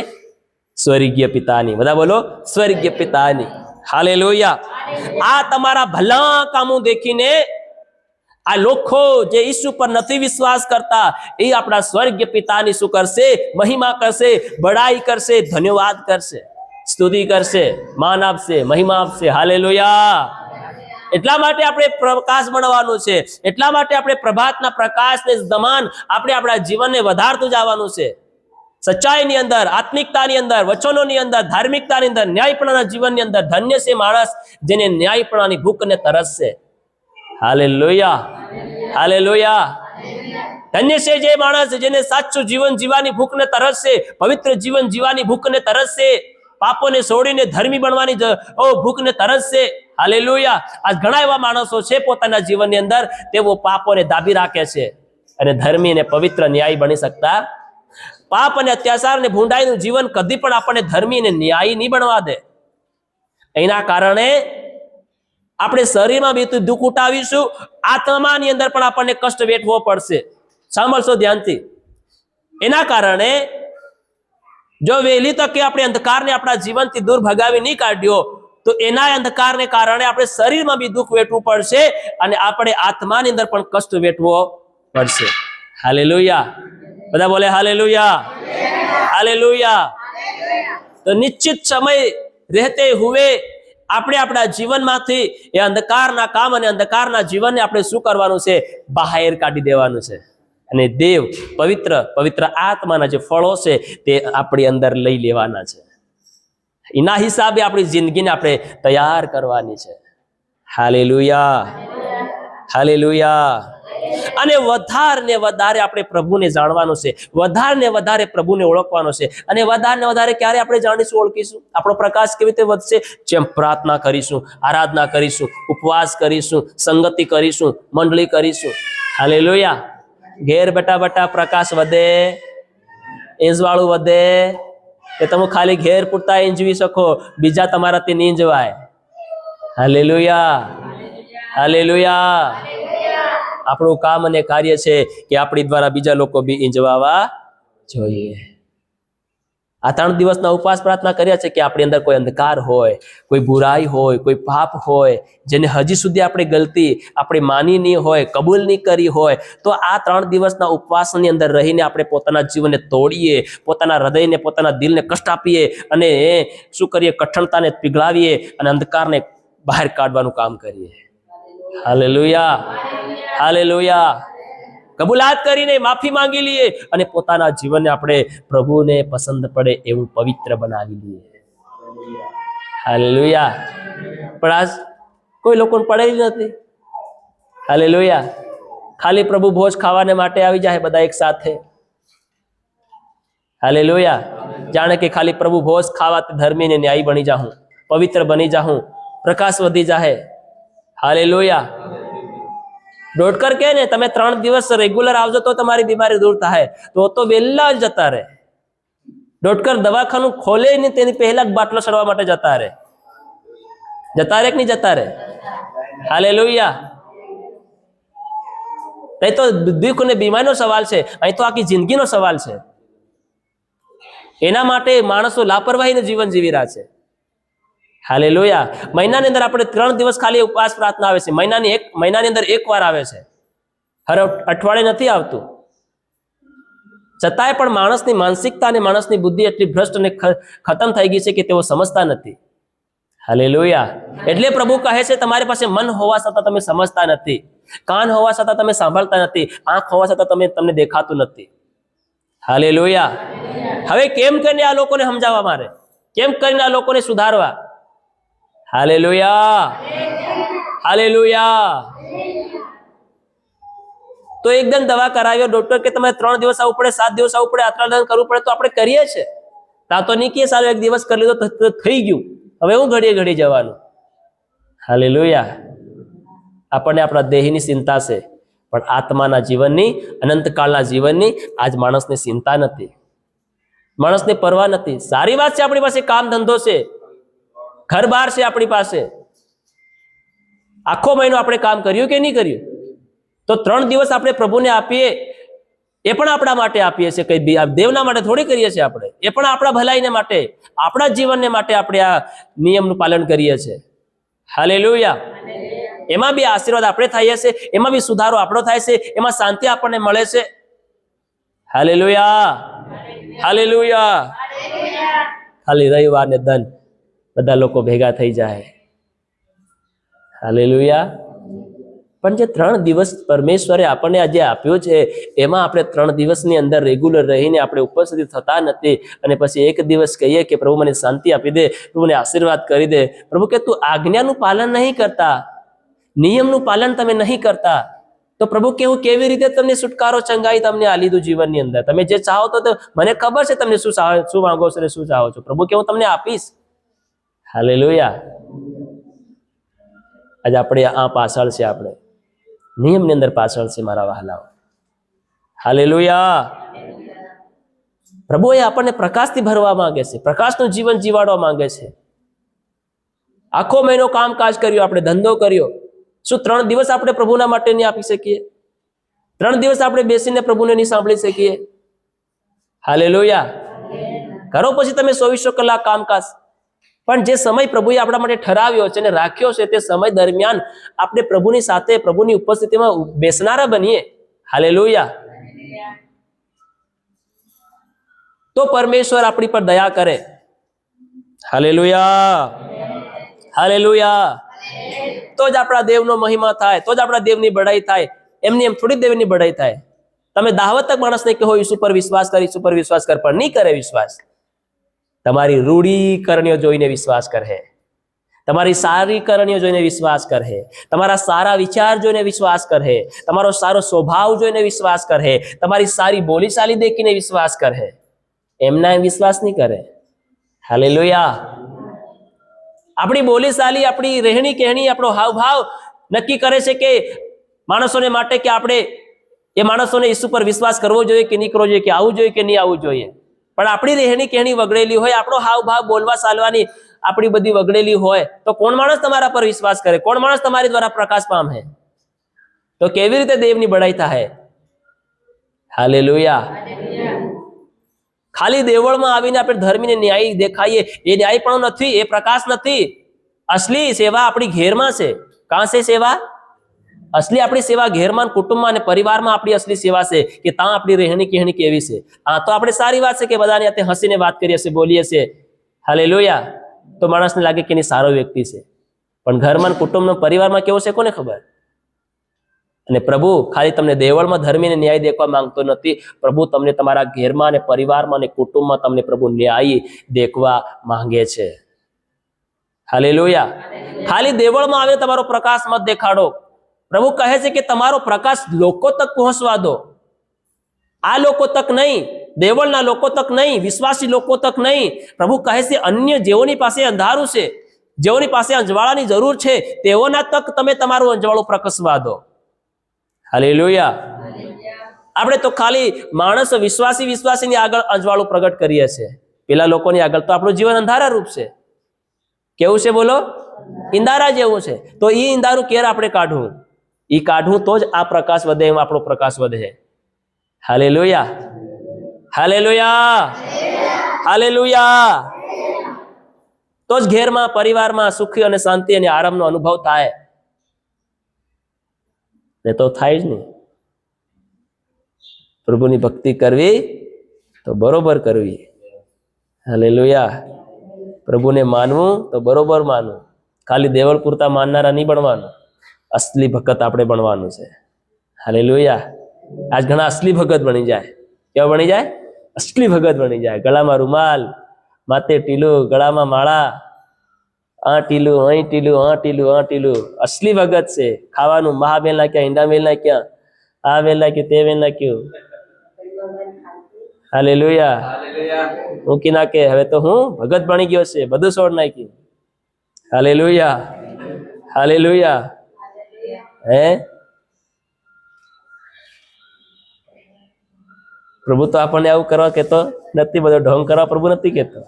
સ્વર્ગીય પિતાની. બધા બોલો, સ્વર્ગીય પિતાની. હાલેલુયા. આ તમારા ભલા કામો દેખીને આ લોકો જે ઈસુ પર નથી વિશ્વાસ કરતા, એ આપણા સ્વર્ગીય પિતાની શું કરશે? મહિમા કરશે, બડાઈ કરશે, ધન્યવાદ કરશે, સ્તુતિ કરશે, માન આપશે, મહિમા આપશે. હાલેલુયા. એટલા માટે આપણે પ્રકાશ બનવાનું છે, એટલા માટે આપણે પ્રભાતના પ્રકાશને સમાન આપણે આપણા જીવનને વધારતું જવાનું છે. સચ્ચાઈની અંદર, આત્મિકતાની અંદર, વચનોની અંદર, ધાર્મિકતાની અંદર, ન્યાયપણાના જીવનની અંદર. ધન્ય છે માણસ જેને ન્યાયપણાની ભૂખ ને તરસ છે. Hallelujah, hallelujah. ધન્ય છે જે માણસ જેને સાચું જીવન જીવવાની ભૂખ ને તરસ છે, પવિત્ર જીવન જીવવાની ભૂખ ને તરસ છે, પાપોને છોડીને ધર્મી બનવાની ભૂખ ને તરસ છે. હાલેલુયા. આજ ઘણા એવા માણસો છે પોતાના જીવનની અંદર તેઓ પાપોને દાબી રાખે છે અને ધર્મી અને પવિત્ર ન્યાયી બની શકતા. પાપ અને અત્યાચાર અને ભૂંડાઈનું જીવન કદી પણ આપણને ધર્મી અને ન્યાયી નહીં બનવા દે. એના કારણે આપણે શરીરમાં બી દુઃખ ઉઠાવીશું, આત્માની અંદર પણ આપણને કષ્ટ વેઠવો પડશે. સાંભળશો ધ્યાનથી. એના કારણે જો વહેલી તકે આપણે અંધકારને આપણા જીવનથી દૂર ભગાવી નહીં કાઢ્યો તો એના અંધકારને કારણે આપણે શરીરમાં બી દુઃખ વેઠવું પડશે અને આપણે આત્માની અંદર પણ કષ્ટ વેઠવો પડશે. હાલેલુયા. બધા બોલે હાલેલુયા, હાલેલુયા. તો નિશ્ચિત સમય રહેતે હુએ આપણે આપણા જીવનમાંથી એ અંધકારના કામ અને અંધકારના જીવનને આપણે શું કરવાનું છે? બહાર કાઢી દેવાનું છે. અને દેવ પવિત્ર પવિત્ર આત્માના જે ફળો છે તે આપણી અંદર લઈ લેવાના છે. એના હિસાબે આપણી જિંદગીને આપણે તૈયાર કરવાની છે. Hallelujah, hallelujah. અને વધારે ને વધારે આપણે પ્રભુને જાણવાનું છે, વધારે ને વધારે પ્રભુને ઓળખવાનો છે. અને વધારે ને વધારે ક્યારે આપણે જાણીશું, ઓળખીશું? આપણો પ્રકાશ કેવી રીતે વધશે? જેમ પ્રાર્થના કરીશું, આરાધના કરીશું, ઉપવાસ કરીશું, સંગતિ કરીશું, મંડળી કરીશું. હાલેલુયા. ઘેર બેઠા બેઠા પ્રકાશ વધે, એંજવાળું વધે કે તમે ખાલી ઘેર પૂરતા એંજવી શકો, બીજા તમારાથી નહીં જવાય. Hallelujah, hallelujah. આપણું કામ અને કાર્ય છે કે આપણી દ્વારા બીજા લોકો બી ઈંજવાવા જોઈએ. આ 3 દિવસના ઉપવાસ પ્રાર્થના કર્યા છે કે આપણી અંદર કોઈ અંધકાર હોય, કોઈ બુરાઈ હોય, કોઈ પાપ હોય, જેને હજી સુધી આપણે ગલતી આપણે માની નહીં હોય, કબૂલ નહીં કરી હોય, તો આ 3 દિવસના ઉપવાસની અંદર રહીને આપણે પોતાના જીવનને તોડીએ, પોતાના હૃદયને, પોતાના દિલને કષ્ટ આપીએ અને શું કરીએ? કઠણતાને પીગળાવીએ અને અંધકારને બહાર કાઢવાનું કામ કરીએ. Hallelujah, hallelujah. કબૂલાત કરીને માફી માંગી લઈએ અને પોતાના જીવનને આપણે પ્રભુને પસંદ પડે એવું પવિત્ર બનાવી લઈએ. હાલેલુયા. પણ આજ કોઈ લોકોને પડેલી નથી. હાલેલુયા. ખાલી પ્રભુ ભોજ ખાવાને માટે આવી જાય બધા એક સાથે. હાલેલુયા. જાણે કે ખાલી પ્રભુ ભોજ ખાવાથી ધર્મી ને ન્યાયી બની જાઉં, પવિત્ર બની જાઉં, પ્રકાશ વધી જાહે. હાલેલુયા. ડોડકર કહે ને તમે 3 દિવસ રેગ્યુલર આવજો તો તમારી બીમારી દૂર થાય, તો વહેલા જ જતા રહે. ડોડકર દવાખાનું ખોલે ને તેની પહેલા જ બાટલો ચડવા માટે જતા રહે. જતા રહે કે નહીં જતા રહે? હાલેલુયા. અહીં તો દુઃખ અને બીમારીનો સવાલ છે, અહીં તો આખી જિંદગીનો સવાલ છે. એના માટે માણસો લાપરવાહીનું જીવન જીવી રહ્યા છે. હાલેલુયા. મહિનાની અંદર આપણે 3 દિવસ ખાલી ઉપવાસ પ્રાર્થના આવે છે. મહિનાની અંદર 1 વાર આવે છે, હર અઠવાડિયે નથી આવતું. છતાંય પણ માણસની માનસિકતા અને માણસની બુદ્ધિ એટલી ભ્રષ્ટ અને ખતમ થઈ ગઈ છે કે તેઓ સમજતા નથી. હાલેલુયા. એટલે પ્રભુ કહે છે તમારી પાસે મન હોવા છતાં તમે સમજતા નથી, કાન હોવા છતાં તમે સાંભળતા નથી, આંખ હોવા છતાં તમને દેખાતું નથી. હાલેલુયા. હવે કેમ કરીને આ લોકોને સમજાવવા મારે? કેમ કરીને આ લોકોને સુધારવા? Hallelujah, hallelujah. તો એકદમ દવા કરાવ્યો ડોક્ટર કે તમારે 3 દિવસ આવવું પડે, 7 દિવસ આવવું પડે, આત્રાદાન કરવું પડે, તો આપણે કરીએ છીએ. ત્યાં તો નહીં કે સારું 1 દિવસ કરી લીધો તો થઈ ગયું, હવે હું ઘડીએ ઘડી જવાનું. હાલેલુયા. આપણને આપણા દેહની ચિંતા છે, પણ આત્માના જીવનની, અનંતકાળના જીવનની આજ માણસને ચિંતા નથી, માણસને પરવા નથી. સારી વાત છે, આપણી પાસે કામ ધંધો છે, ઘર બાર છે આપણી પાસે. આખો મહિનો આપણે કામ કર્યું કે નહીં કર્યું? તો 3 દિવસ આપણે પ્રભુને આપીએ, એ પણ આપણા માટે આપીએ છીએ, કઈ દેવના માટે થોડી કરીએ છીએ આપણે. એ પણ આપણા ભલાઈને માટે, આપણા જીવનને માટે આપણે આ નિયમનું પાલન કરીએ છીએ. હાલેલુયા. એમાં બી આશીર્વાદ આપણે થઈએ છે, એમાં બી સુધારો આપણો થાય છે, એમાં શાંતિ આપણને મળે છે. Hallelujah, hallelujah. ખાલી રવિવાર ને ધન બધા લોકો ભેગા થઈ જાય. હાલેલુયા. પણ જે 3 દિવસ પરમેશ્વરે આપણને આજે આપ્યો છે, એમાં આપણે 3 દિવસની અંદર રેગ્યુલર રહીને આપણે ઉપસ્થિત થતા નથી, અને પછી એક દિવસ કહીએ કે પ્રભુ મને શાંતિ આપી દે, પ્રભુ મને આશીર્વાદ કરી દે. પ્રભુ કે તું આજ્ઞાનું પાલન નહીં કરતા, નિયમનું પાલન તમે નહીં કરતા, તો પ્રભુ કે હું કેવી રીતે તમને છુટકારો ચંગાઈ તમને આ લીધું જીવનની અંદર. તમે જે ચાહો તો મને ખબર છે તમને શું માંગો છો ને શું ચાહો છો. પ્રભુ કે હું તમને આપીશ. હાલેલુયા. આજે આપણે આ પાછળ છે, આપણે નિયમની અંદર પાછળ છે મારા વહાલાઓ. હાલેલુયા. પ્રભુ એ આપણને પ્રકાશથી ભરવા માંગે છે, પ્રકાશનું જીવન જીવાડવા માંગે છે. આખો મહિનો કામકાજ કર્યો, આપણે ધંધો કર્યો, શું 3 દિવસ આપણે પ્રભુના માટે નહીં આપી શકીએ? 3 દિવસ આપણે બેસીને પ્રભુને નહીં સાંભળી શકીએ? હાલેલુયા. કરો પછી તમે 24 કલાક કામકાજ, પણ જે સમય પ્રભુએ આપણા માટે ઠરાવ્યો છે અને રાખ્યો છે, તે સમય દરમિયાન આપણે પ્રભુની સાથે, પ્રભુની ઉપસ્થિતિમાં બેસનારા બનીએ. હાલેલુયા. તો પરમેશ્વર આપણી પર દયા કરે. Hallelujah, hallelujah. તો જ આપણા દેવનો મહિમા થાય, તો જ આપણા દેવની બડાઈ થાય. એમની એમ થોડી દેવની બડાઈ થાય. તમે દાવત તક માણસને કહો ઈસુ પર વિશ્વાસ કર, ઈસુ પર વિશ્વાસ કર, પણ નહીં કરે વિશ્વાસ. તમારી રૂઢી કરણીઓ જોઈને વિશ્વાસ કરે, તમારી સારી કરણીઓ જોઈને વિશ્વાસ કરે, તમારા સારા વિચાર જોઈને વિશ્વાસ કરે, તમારો સારો સ્વભાવ જોઈને વિશ્વાસ કરે, તમારી સારી બોલીચાલી દેખીને વિશ્વાસ કરે. એમના એમ વિશ્વાસ નહીં કરે. હાલેલુયા. આપણી બોલીચાલી, આપણી રહેણી કહેણી, આપણો હાવભાવ નક્કી કરે છે કે માણસોને માટે કે આપણે એ માણસોને ઈસુ પર વિશ્વાસ કરવો જોઈએ કે નહીં કરવો જોઈએ, કે આવવું જોઈએ કે નહીં આવવું જોઈએ. પણ આપણી રહેણી કહેણી વગડેલી હોય, આપણો હાવભાવ બોલવા ચાલવાની આપણી બધી વગડેલી હોય, તો કોણ માણસ તમારા પર વિશ્વાસ કરે? કોણ માણસ તમારી દ્વારા પ્રકાશ પામે? તો કેવી રીતે દેવની બડાઈ થાય? હાલેલુયા. ખાલી દેવળમાં આવીને આપણે ધર્મીને ન્યાય દેખાઈએ, એ ન્યાય પણ નથી, એ પ્રકાશ નથી. અસલી સેવા આપણી ઘેરમાં છે. કાં છે સેવા? અસલી આપણી સેવા ઘેરમાં, કુટુંબમાં અને પરિવારમાં આપણી અસલી સેવા છે, કે ત્યાં આપણી રહેણી કહેણી કેવી છે. આ તો આપણે સારી વાત છે કે બધાને અત્યારે હસીને વાત કરીએ છીએ, બોલીએ છીએ. હાલેલુયા. તો માણસને લાગે કે એની સારો વ્યક્તિ છે, પણ ઘરમાં, કુટુંબમાં, પરિવારમાં કેવો છે કોને ખબર? અને પ્રભુ ખાલી તમને દેવળમાં ધર્મીને ન્યાય દેખવા માંગતો નથી. પ્રભુ તમને તમારા ઘેરમાં અને પરિવારમાં અને કુટુંબમાં તમને પ્રભુ ન્યાય દેખવા માંગે છે. હાલેલુયા. ખાલી દેવળમાં આવે તમારો પ્રકાશ મત દેખાડો. પ્રભુ કહે છે કે તમારો પ્રકાશ લોકો તક પહોંચવા દો. આ લોકો તક નહીં, દેવળના લોકો તક નહીં, વિશ્વાસી લોકો તક નહીં. પ્રભુ કહે છે અન્ય જેઓની પાસે અંધારું છે, જેઓની પાસે અંજવાળાની જરૂર છે, તેઓના તક તમે તમારું અંજવાળું પ્રકાશવા દો. હાલેલુયા. આપણે તો ખાલી માણસ વિશ્વાસીની આગળ અંજવાળું પ્રગટ કરીએ છીએ. પેલા લોકોની આગળ તો આપણું જીવન અંધારા રૂપ છે. કેવું છે બોલો? ઇંધારા જેવું છે. તો એ ઇંધારું કેર આપણે કાઢવું, એ કાઢવું તો જ આ પ્રકાશ વધે, એમ આપણો પ્રકાશ વધે. Hallelujah, hallelujah, hallelujah. તો જ ઘેરમાં, પરિવારમાં સુખી અને શાંતિ અને આરામનો અનુભવ થાય. ને તો થાય જ નહીં. પ્રભુની ભક્તિ કરવી તો બરોબર કરવી. હાલેલુયા. પ્રભુને માનવું તો બરોબર માનવું. ખાલી દેવળ પૂરતા માનનારા નહીં બનવાનું, અસલી ભગત આપણે બનવાનું છે. હાલેલુયા. આજ ઘણા અસલી ભગત બની જાય. કેવા બની જાય? અસલી ભગત બની જાય. ગળામાં રૂમાલ, માથે ટીલું, ગળામાં માળા, આ ટીલું, અહીં ટીલું, આ ટીલું, આ ટીલું. અસલી ભગત છે. ખાવાનું મહાબેલ નાખ્યા, ઈંડા મેલ નાખ્યા, આ વેલ નાખ્યું, તે વેલ નાખ્યું. હાલેલુયા. મૂકી નાખે, હવે તો હું ભગત બની ગયો છે, બધું છોડ નાખ્યું. Hallelujah, hallelujah. હે પ્રભુ તો આપણને આવું કરવા કહેતો નથી, બધો ઢોંગ કરવા પ્રભુ નથી કહેતો.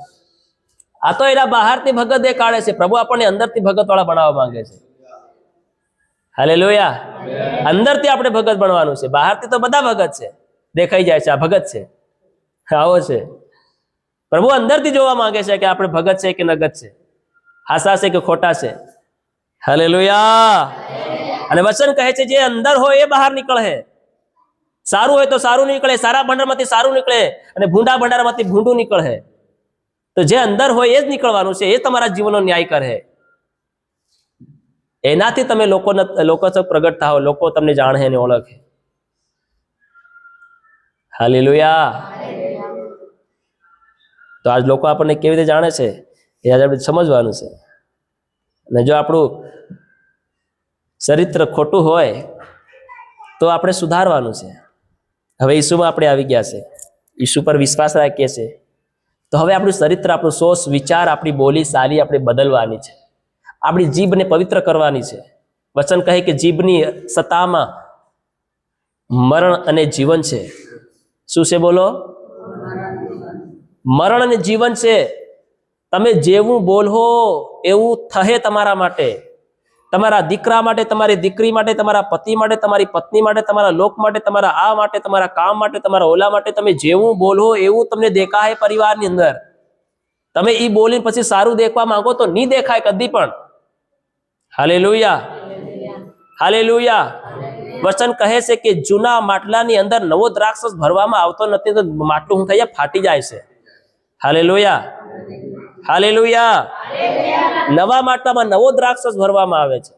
આ તો એના બહારથી ભગત દેખાડે છે, પ્રભુ આપણને અંદરથી ભગત વાળા બનાવવા માંગે છે. હાલેલુયા. અંદરથી આપણે ભગત બનવાનું છે. બહારથી તો બધા ભગત છે, દેખાઈ જાય છે આ ભગત છે, આવો છે. પ્રભુ અંદરથી જોવા માંગે છે કે આપણે ભગત છે કે નગત છે, હાસા છે કે ખોટા છે. હાલેલુયા. અને વચન કહે છે જે અંદર હોય એ બહાર નીકળે. સારું હોય તો સારું નીકળે, સારા ભંડારમાંથી સારું નીકળે, અને ભૂંડા ભંડારમાંથી ભૂંડું નીકળે. તો જે અંદર હોય એ જ નીકળવાનું છે, એ તમારા જીવનનો ન્યાય કરે. એનાથી તમે લોકો પ્રગટ થાઓ, લોકો તમને જાણે અને ઓળખે. હાલેલુયા. તો આજ લોકો આપણને કેવી રીતે જાણે છે એ આજે આપણે સમજવાનું છે. અને જો આપણું ચરિત્ર ખોટું હોય તો આપણે સુધારવાનું છે. હવે ઈસુમાં આપણે આવી ગયા છે, ઈસુ પર વિશ્વાસ રાખીએ છીએ, તો હવે આપણું ચરિત્ર, આપણું સોચ, વિચાર, આપણી બોલી ચાલી આપણે બદલવાની છે. આપણી જીભને પવિત્ર કરવાની છે. વચન કહે કે જીભની સત્તામાં મરણ અને જીવન છે. શું છે બોલો? મરણ અને જીવન છે. તમે જેવું બોલો એવું થશે તમારા માટે, તમારા દીકરા માટે, તમારી દીકરી માટે, તમારા પતિ માટે, તમારી પત્ની માટે, તમારા લોક માટે, તમારા આ માટે, તમારા કામ માટે, તમારા ઓલા માટે. તમે જેવું બોલો એવું તમને દેખાય પરિવારની અંદર. તમે એ બોલીને પછી સારું દેખવા માંગો તો નહીં દેખાય કદી પણ. હાલેલુયા. હાલેલુયા. વચન કહે છે કે જૂના માટલાની અંદર નવો દ્રાક્ષરસ ભરવામાં આવતો નથી, તો માટલું શું થઈ જાય? ફાટી જાય છે. હાલેલુયા. હાલેલુયા. નવા માટલામાં નવો દ્રાક્ષરસ ભરવામાં આવે છે,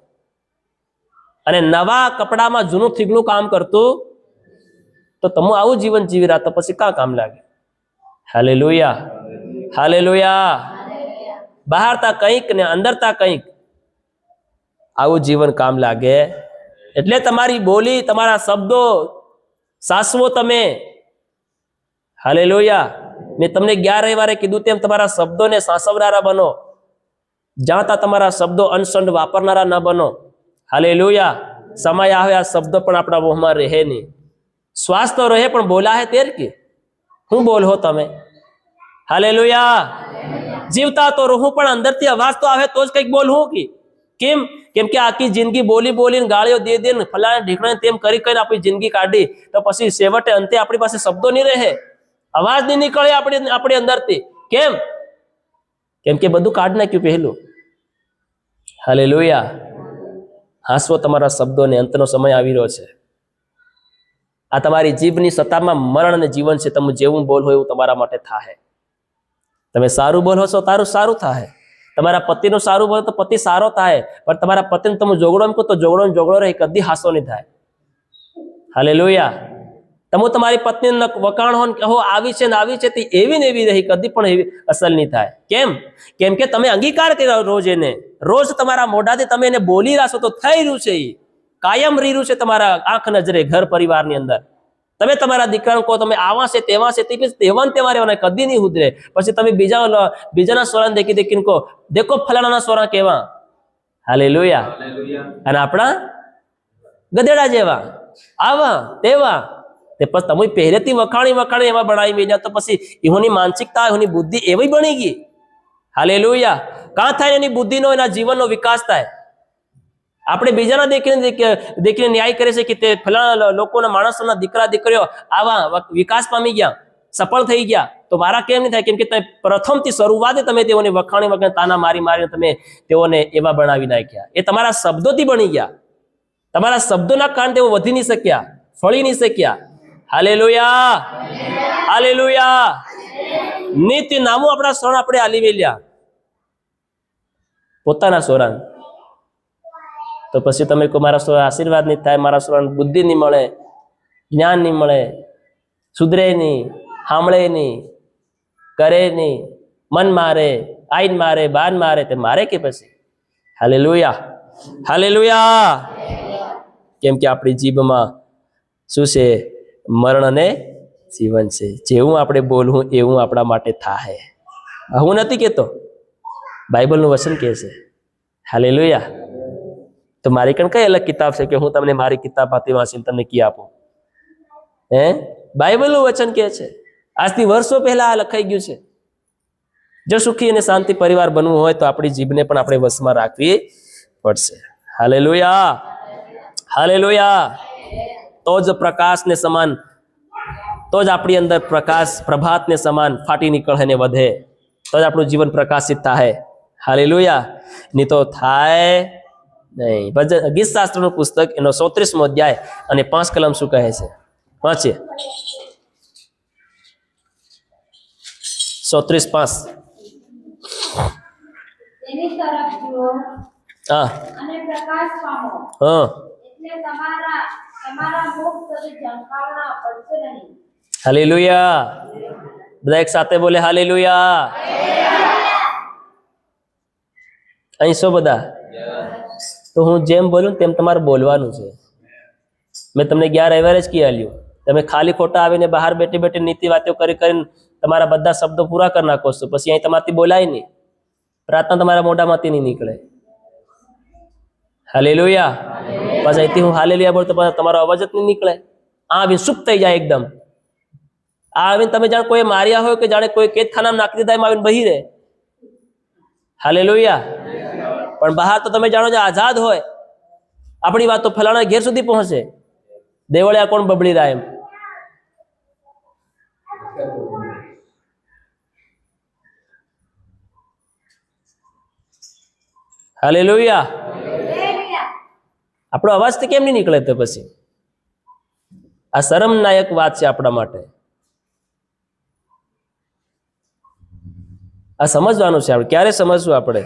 અને નવા કપડામાં જૂનું થીગલું કામ કરતું. તો તમે આવું જીવન જીવી રહ્યા તો પછી ક્યાં કામ લાગે? હાલેલુયા. હાલેલુયા. બહાર તા કંઈક ને અંદર તા કંઈક, આવું જીવન કામ લાગે. એટલે તમારી બોલી, તમારા શબ્દો સાસવો તમે. હાલેલુયા. મેં તમને 11 રવિવારે કીધું તેમ તમારા શબ્દોને સાસવનારા બનો. જાણતા તમારા શબ્દો અનસંડ વાપરનારા ન બનો. હાલેલુયા. સમય આવે આ શબ્દ પણ આપણા મોહમાં રહે નહીં. શ્વાસ તો રહે પણ બોલા હે તેર કે હું બોલો તમે? હાલેલુયા. જીવતા તો રહું પણ અંદરથી અવાજ તો આવે તો જ કંઈક બોલવું કે કેમ? કેમ કે આખી જિંદગી બોલી બોલીને ગાળીઓ દે દે ને ફલાણા ઢીકણાને તેમ કરી કરીને આપણી જિંદગી કાઢી, તો પછી છેવટે અંતે આપણી પાસે શબ્દો નહીં રહે, અવાજ નહીં નીકળે આપણી અંદરથી. કેમ? કેમ કે બધું કાઢી નાખ્યું પહેલું. હાલેલુયા. હાંસવો તમારા શબ્દોને, અંતનો સમય આવી રહ્યો છે. આ તમારી જીભની સત્તામાં મરણ અને જીવન છે. તમે જેવું બોલો એવું તમારા માટે થાય. તમે સારું બોલો છો તારું સારું થાય. તમારા પતિનું સારું બોલો તો પતિ સારો થાય. પણ તમારા પતિને તમે જોગડો એમ કહો તો જોગડો રહે, કદી હાસો નહીં થાય. હાલેલુયા. તમે તમારી પત્નીને વખાણ હો કહો આવી છે ને આવી છે, તે એવી ને એવી રહી, કદી પણ એવી અસલ નહીં થાય. કેમ? કેમ કે તમે અંગીકાર કર્યો રોજ એને, રોજ તમારા મોઢાથી તમે એને બોલી રહ્યા છો તો થઈ રહ્યું છે, એ કાયમ રહી રહ્યું છે તમારા આંખ નજરે ઘર પરિવારની અંદર. તમે તમારા દીકરાને કહો તમે આવા છે તેવા છે, તેવા રહેવાના, કદી નહીં ઉતરે. પછી તમે બીજાના સ્વરાને દેખીને કહો દેખો ફલાણાના સ્વરા કેવા. હાલેલુયા. અને આપણા ગધેડા જેવા, આવા તેવા. તે પછી તમે પહેલેથી વખાણી એવા બનાવી મેળ્યા, તો પછી એની માનસિકતા, એની બુદ્ધિ એવી બની ગઈ. હાલેલુયા. કાં થાય એની બુદ્ધિનો, એના જીવનનો વિકાસ થાય. આપણે બીજાના દેખીને ન્યાય કરે છે કે તે ફલાણા લોકોના, માણસોના દીકરા દીકરીઓ આવા વિકાસ પામી ગયા, સફળ થઈ ગયા, તો મારા કેમ નહીં થાય? કેમ કે પ્રથમથી શરૂઆત તમે તેઓને વખાણી તાના મારીને તમે તેઓને એવા બનાવી નાખ્યા. એ તમારા શબ્દોથી બની ગયા. તમારા શબ્દોના કારણે તેઓ વધી નહીં શક્યા, ફળી નહીં શક્યા. હાલેલુયા. હાલેલુયા. નિત્ય નામું આપણા સ્વરણ આપણે આલી મેલ્યા પોતાના સ્વરણ. તો પછી તમે કહો મારા સ્વરણ આશીર્વાદ નહીં થાય, મારા સ્વરણ બુદ્ધિ નહીં મળે, જ્ઞાન નહીં મળે, સુધરે નહીં, સાંભળે નહીં, કરે નહીં, મન મારે, આઈન મારે, બાન મારે, તે મારે કે પછી? હાલેલુયા. હાલેલુયા. કેમ કે આપણી જીભમાં શું છે? મરણ અને જીવન છે. જેવું આપણે બોલવું એવું આપણા માટે થાય. હું નથી કહેતો, બાઇબલનું વચન કહે છે. હાલેલુયા. તો મારી કણ કઈ અલગ કિતાબ છે કે હું તમને મારી કિતાબ હાથી વાંચીને તમને કી આપું? બાઇબલનું વચન કહે છે, આજથી વર્ષો પહેલા આ લખાઈ ગયું છે. જો સુખી અને શાંતિ પરિવાર બનવું હોય તો આપણી જીભને પણ આપણે વશમાં રાખવી પડશે. Hallelujah, hallelujah. તો જ પ્રકાશને સમાન, તો જ આપણી અંદર પ્રકાશ પ્રભાતને સમાન ફાટી નીકળે અને વધે, તો જ આપણું જીવન પ્રકાશિત થાય. હાલેલુયા. નહીં તો થાય નહીં. ગીત શાસ્ત્રનું પુસ્તક એનો 34મો અધ્યાય અને 5 કલમ શું કહે છે? વાંચીએ. 34:5.
તેની તરફ જુઓ
હા
અને પ્રકાશ પામો,
હા.
એટલે તમારા મુખ કદી ઝંકાવના પડશે નહીં.
હાલેલુયા. બધા એક સાથે બોલે હાલેલુયા. અહીં શું બધા? તો હું જેમ બોલું તેમ તમારે બોલવાનું છે. મેં તમને 11 રવિવારે જ કહી આલ્યું. તમે ખાલી ખોટા આવીને બહાર બેઠી બેઠી નીતિ વાતો કરી કરીને તમારા બધા શબ્દો પૂરા કરી નાખો છો, પછી અહીં તમારાથી બોલાય નહીં. પ્રાર્થના તમારા મોઢામાંથી નહીં નીકળે. હાલેલુયા. બસ અહીંથી હું હાલેલુયા બોલતો તમારો અવાજ જ નહીં નીકળે. આ આવીને ચૂપ થઈ જાય એકદમ. આ આવીને તમે જાણે કોઈ માર્યા હોય કે જાણે કોઈ કેદખાનામાં નાખી દીધા એમ આવીને બહી રહે. હાલેલુયા. પણ બહાર તો તમે જાણો છો આઝાદ હોય. આપણી વાત તો ફલાણા ઘેર સુધી પહોંચે. દેવળિયા કોણ બબડી રહ્યા એમ. હાલેલુયા. આપણો અવાજ તો કેમ નહીં નીકળે? તો પછી આ શરમનાયક વાત છે આપણા માટે. આ સમજવાનું છે. આપણે ક્યારે સમજવું? આપણે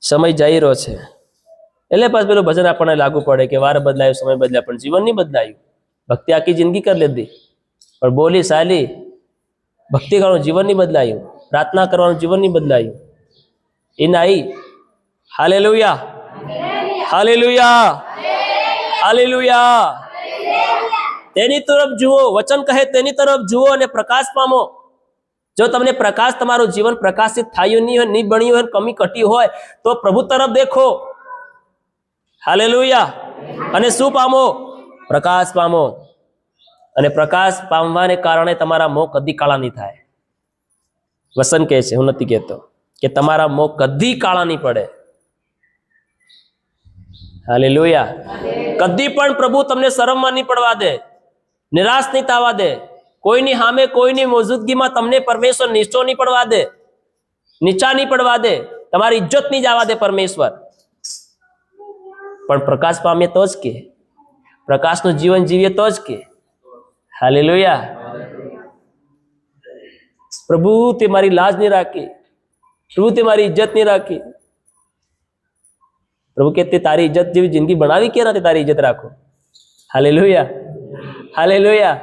સમય જઈ રહ્યો છે એટલે પાછું પેલું ભજન આપણને લાગુ પડે કે વાર બદલાયું, સમય બદલાયો, પણ જીવન નહીં બદલાયું. ભક્તિ આખી જિંદગી કરી લીધી, પણ બોલી ચાલી ભક્તિ કરવાનું જીવન નહીં બદલાયું. પ્રાર્થના કરવાનું જીવન નહીં બદલાયું. એ નાઈ. Hallelujah, hallelujah, hallelujah. તેની તરફ જુઓ, વચન કહે તેની તરફ જુઓ અને પ્રકાશ પામો. જો તમને પ્રકાશ, તમારું જીવન પ્રકાશિત થયું નહીં હોય, નહીં બન્યું હોય, કમી ઘટી હોય તો પ્રભુ તરફ દેખો. હાલેલુયા. અને શું પામો? પ્રકાશ પામો. અને પ્રકાશ પામવાને કારણે તમારા મોં કદી કાળા નહીં થાય. વસન કહે છે, હું નથી કહેતો, કે તમારા મોં કદી કાળા નહીં પડે. હાલેલુયા. કદી પણ પ્રભુ તમને શરમમાં નહીં પડવા દે, નિરાશ નહીં થવા દે. કોઈની સામે, કોઈની મોજૂદગીમાં તમને પરમેશ્વર નીચો નહીં પડવા દે, નીચા નહીં પડવા દે. તમારી ઇજ્જત નહીં જવા દે પરમેશ્વર. પણ પ્રકાશ પામે તો જ કે, પ્રકાશનું જીવન જીવીએ તો જ કે. હાલેલુયા. પ્રભુ તે મારી લાજ નહીં રાખી, પ્રભુ તે મારી ઇજ્જત નહીં રાખી. પ્રભુ કે તે તારી ઇજ્જત જેવી જિંદગી બનાવી કે નથી તારી ઇજ્જત રાખો. Hallelujah, hallelujah.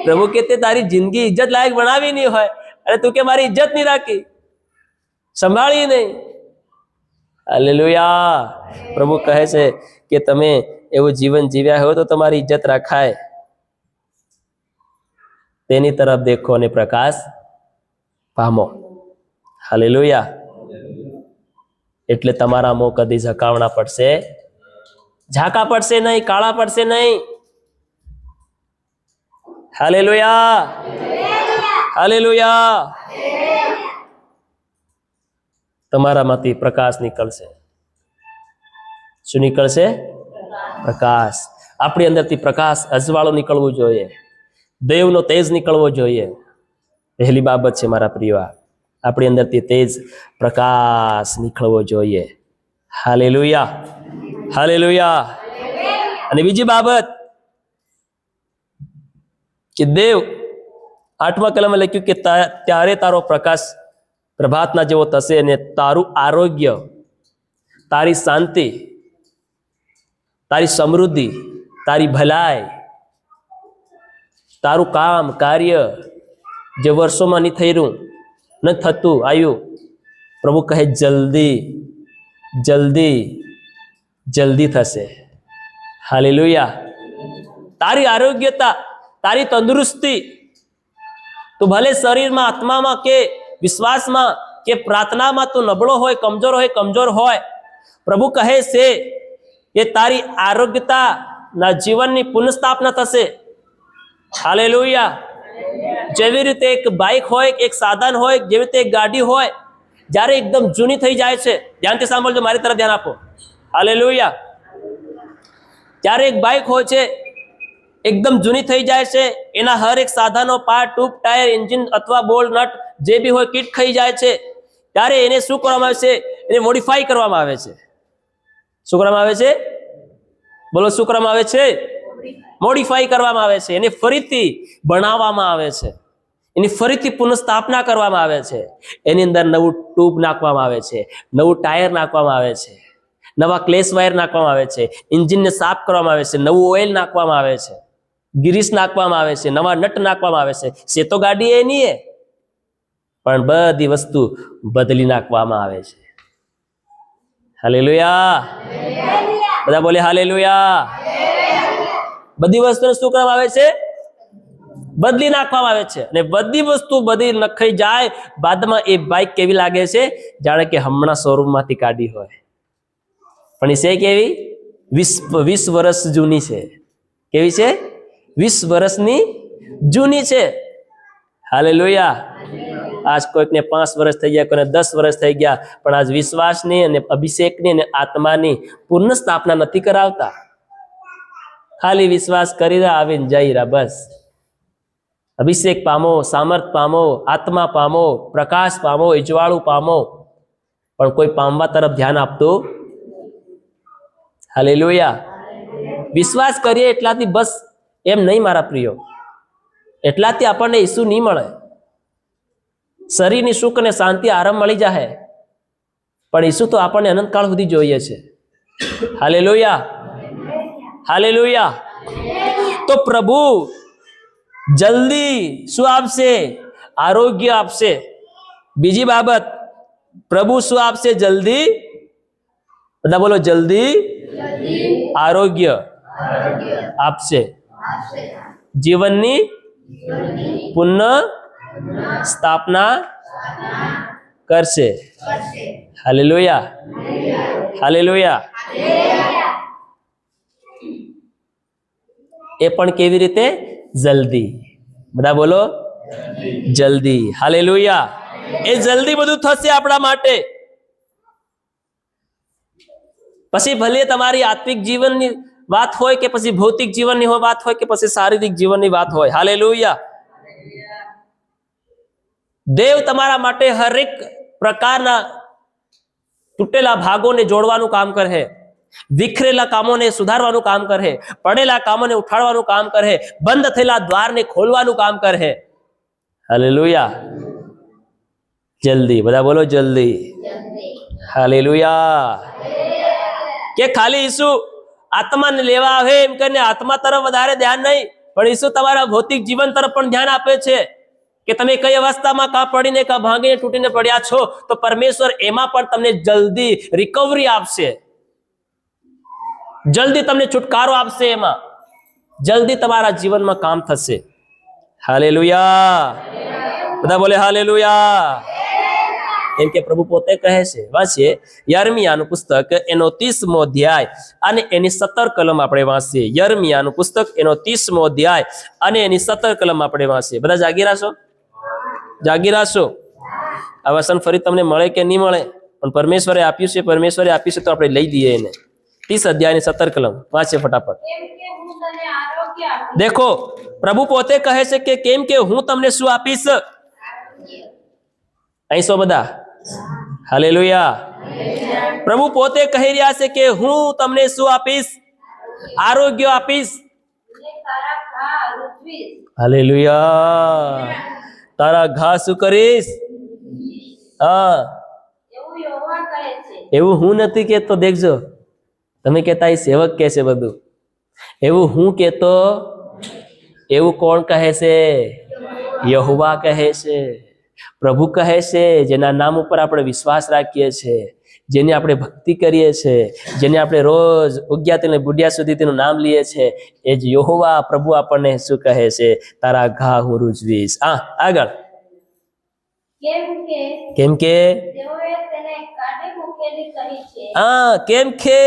પ્રભુ કે તે તારી જિંદગી ઇજ્જત લાયક બનાવી નહીં હોય અને તું કે મારી ઇજ્જત નહીં રાખી, સંભાળી નહીં. હાલેલુયા. પ્રભુ કહે છે કે તમે એવું જીવન જીવ્યા હોય તો તમારી ઇજ્જત રાખાય. તેની તરફ દેખો અને પ્રકાશ પામો. હાલેલુયા. એટલે તમારા મોં કદી ઝકાવણા પડશે, ઝાકા પડશે નહીં, કાળા પડશે નહીં. Hallelujah, hallelujah. તમારામાંથી પ્રકાશ નીકળશે. શું નીકળશે? પ્રકાશ. આપણી અંદરથી પ્રકાશ અજવાળો નીકળવું જોઈએ, દેવનો તેજ નીકળવો જોઈએ. પહેલી બાબત છે મારા પ્રિય, આપણી અંદરથી તેજ પ્રકાશ નીકળવો જોઈએ. Hallelujah, hallelujah. અને બીજી બાબત કે દેવ 8મા કલમમાં લખ્યું કે ત્યારે તારો પ્રકાશ પ્રભાતના જેવો થશે અને તારું આરોગ્ય, તારી શાંતિ, તારી સમૃદ્ધિ, તારી ભલાઈ, તારું કામ કાર્ય જે વર્ષોમાં નહીં થઈ રહ્યું, ન થતું આવ્યું, પ્રભુ કહે જલ્દી જલ્દી જલ્દી થશે. હાલેલુયા. તારી આરોગ્યતા, તારી તંદુરસ્તી, તું ભલે શરીરમાં, આત્મામાં કે વિશ્વાસમાં કે પ્રાર્થનામાં તું નબળો હોય, કમજોર હોય, પ્રભુ કહે છે કે તારી આરોગ્યતાના જીવનની પુનઃસ્થાપના થશે. હાલેલુયા. જેવી રીતે એક બાઇક હોય, એક સાધન હોય, જેવી રીતે એક ગાડી હોય, જ્યારે એકદમ જૂની થઈ જાય છે, ધ્યાનથી સાંભળજો, મારી તરફ ધ્યાન આપો. હાલેલુયા. જ્યારે એક બાઇક હોય છે, એકદમ જૂની થઈ જાય છે, એના હર એક સાધનો, પાર્ટ, ટ્યુબ, ટાયર, એન્જિન અથવા બોલ્ટ, નટ જે બી હોય કીટ ખાઈ જાય છે, ત્યારે એને શું કરવામાં આવે છે? એને મોડિફાઈ કરવામાં આવે છે. શું કરવામાં આવે છે? બોલો, શું કરવામાં આવે છે? મોડિફાઈ કરવામાં આવે છે. એને ફરીથી બનાવવામાં આવે છે, એની ફરીથી પુનઃસ્થાપના કરવામાં આવે છે. એની અંદર નવું ટ્યુબ નાખવામાં આવે છે, નવું ટાયર નાખવામાં આવે છે, નવા ક્લેશ વાયર નાખવામાં આવે છે, એન્જિનને સાફ કરવામાં આવે છે, નવું ઓઇલ નાખવામાં આવે છે, ગ્રીસ નાખવામાં આવે છે, નવા નટ નાખવામાં આવે છે. સે તો ગાડી એની એ, પણ બધી વસ્તુ બદલી નાખવામાં આવે છે. હાલેલુયા. બધા બોલે હાલેલુયા. બધી વસ્તુને શું કરવામાં આવે છે? બદલી નાખવામાં આવે છે. અને બધી વસ્તુ બધી નખાઈ જાય બાદમાં એ બાઇક કેવી લાગે છે? જાણે કે હમણાં શોરૂમમાંથી કાઢી હોય. પણ એ છે કેવી? 20 વર્ષ જૂની છે. કેવી છે? 20 વર્ષની જૂની છે. હાલેલુયા. આજ કોઈકને 5 વર્ષ થઈ ગયા, કોઈને 10 વર્ષ થઈ ગયા, પણ આજ વિશ્વાસની અને અભિષેકની અને આત્માની પૂર્ણ સ્થાપના નથી કરાવતા. ખાલી વિશ્વાસ કરી રહ્યા, આવીને જઈ રહ્યા, બસ. અભિષેક પામો, સામર્થ પામો, આત્મા પામો, પ્રકાશ પામો, ઉજવાળું પામો, પણ કોઈ પામવા તરફ ધ્યાન આપતું. હાલેલુયા. વિશ્વાસ કરીએ એટલાથી બસ એમ નહીં મારા પ્રિયો, એટલાથી આપણને ઈસુ નહીં મળે. શરીરની સુખ અને શાંતિ, આરામ મળી જાય, પણ ઈસુ તો આપણને અનંતકાળ સુધી જોઈએ છે. હાલેલુયા. હાલેલુયા. તો પ્રભુ જલ્દી શું આપશે? આરોગ્ય આપશે. બીજી બાબત, પ્રભુ શું આપશે? જલ્દી. બધા બોલો, જલ્દી આરોગ્ય આપશે. જીવનની પુનઃ સ્થાપના કરશે. હાલેલુયા. હાલેલુયા. એ પણ કેવી રીતે? જલ્દી. બધા બોલો, જલ્દી. હાલેલુયા. એ જલ્દી બધું થશે આપણા માટે. પછી ભલે તમારી આત્મિક જીવનની વાત હોય કે પછી ભૌતિક જીવનની વાત હોય કે પછી શારીરિક જીવનની વાત હોય. હાલેલુયા. દેવ તમારા માટે હરેક પ્રકારના તૂટેલા ભાગોને જોડવાનું કામ કરે, વિખરેલા કામોને સુધારવાનું કામ કરે, પડેલા કામોને ઉઠાડવાનું કામ કરે, બંધ થયેલા દ્વારને ખોલવાનું કામ કરે. હાલેલુયા. જલ્દી. બધા બોલો, જલ્દી. હાલેલુયા. કે ખાલી ઈસુ આત્માને લેવા આવે એમ કરીને આત્મા તરફ વધારે ધ્યાન નહીં, પણ ઈસુ તમારા ભૌતિક જીવન તરફ પણ ધ્યાન આપે છે. કે તમે કઈ અવસ્થામાં કા પડીને કા ભાંગીને તૂટીને પડ્યા છો, તો પરમેશ્વર એમાં પણ તમને જલ્દી રિકવરી આપશે, જલ્દી તમને છુટકારો આપશે, એમાં જલ્દી તમારા જીવનમાં કામ થશે. હાલેલુયા. બધા બોલે હાલેલુયા. એમ કે પ્રભુ પોતે કહે છે. વાંચીએ યર્મિયાનું પુસ્તક એનો 30મો અધ્યાય અને એની 17 કલમ આપણે વાંચીએ. યર્મિયાનું પુસ્તક એનો 30મો અધ્યાય અને એની 17 કલમ આપણે વાંચીએ. બધા જાગી રહેશો? જાગી રહેશો. આ વચન ફરી તમને મળે કે નહીં મળે, પણ પરમેશ્વરે આપ્યું છે, પરમેશ્વરે આપ્યું છે તો આપણે લઈ લઈએ એને. 30 અધ્યાયની 17 કલમ વાંચીએ ફટાફટ. દેખો, પ્રભુ પોતે કહે છે કે કેમ કે હું તમને શું આપીશ? અહીં સો બધા. હાલેલુયા. પ્રભુ પોતે કહી રહ્યા છે કે હું તમને શું આપીશ? આરોગ્ય આપીશ. હાલેલુયા. તારા ઘા શું કરીશ? હા, એવું હું નથી કેતો. દેખજો, તમે કહેતા એ સેવક કહે છે બધું, એવું હું કેતો. એવું કોણ કહે છે? યહોવા કહે છે. પ્રભુ કહે છે, જેના નામ ઉપર આપણે વિશ્વાસ રાખીએ છીએ, જેની આપણે ભક્તિ કરીએ છીએ, જેને આપણે રોજ ઉગ્યાથી બુઢિયા સુધી તેનું નામ લઈએ છીએ, એ જ યહોવા પ્રભુ આપણને શું કહે છે? તારા ઘા હું રૂજવીશ. આગળ. કેમ કે કેમ કે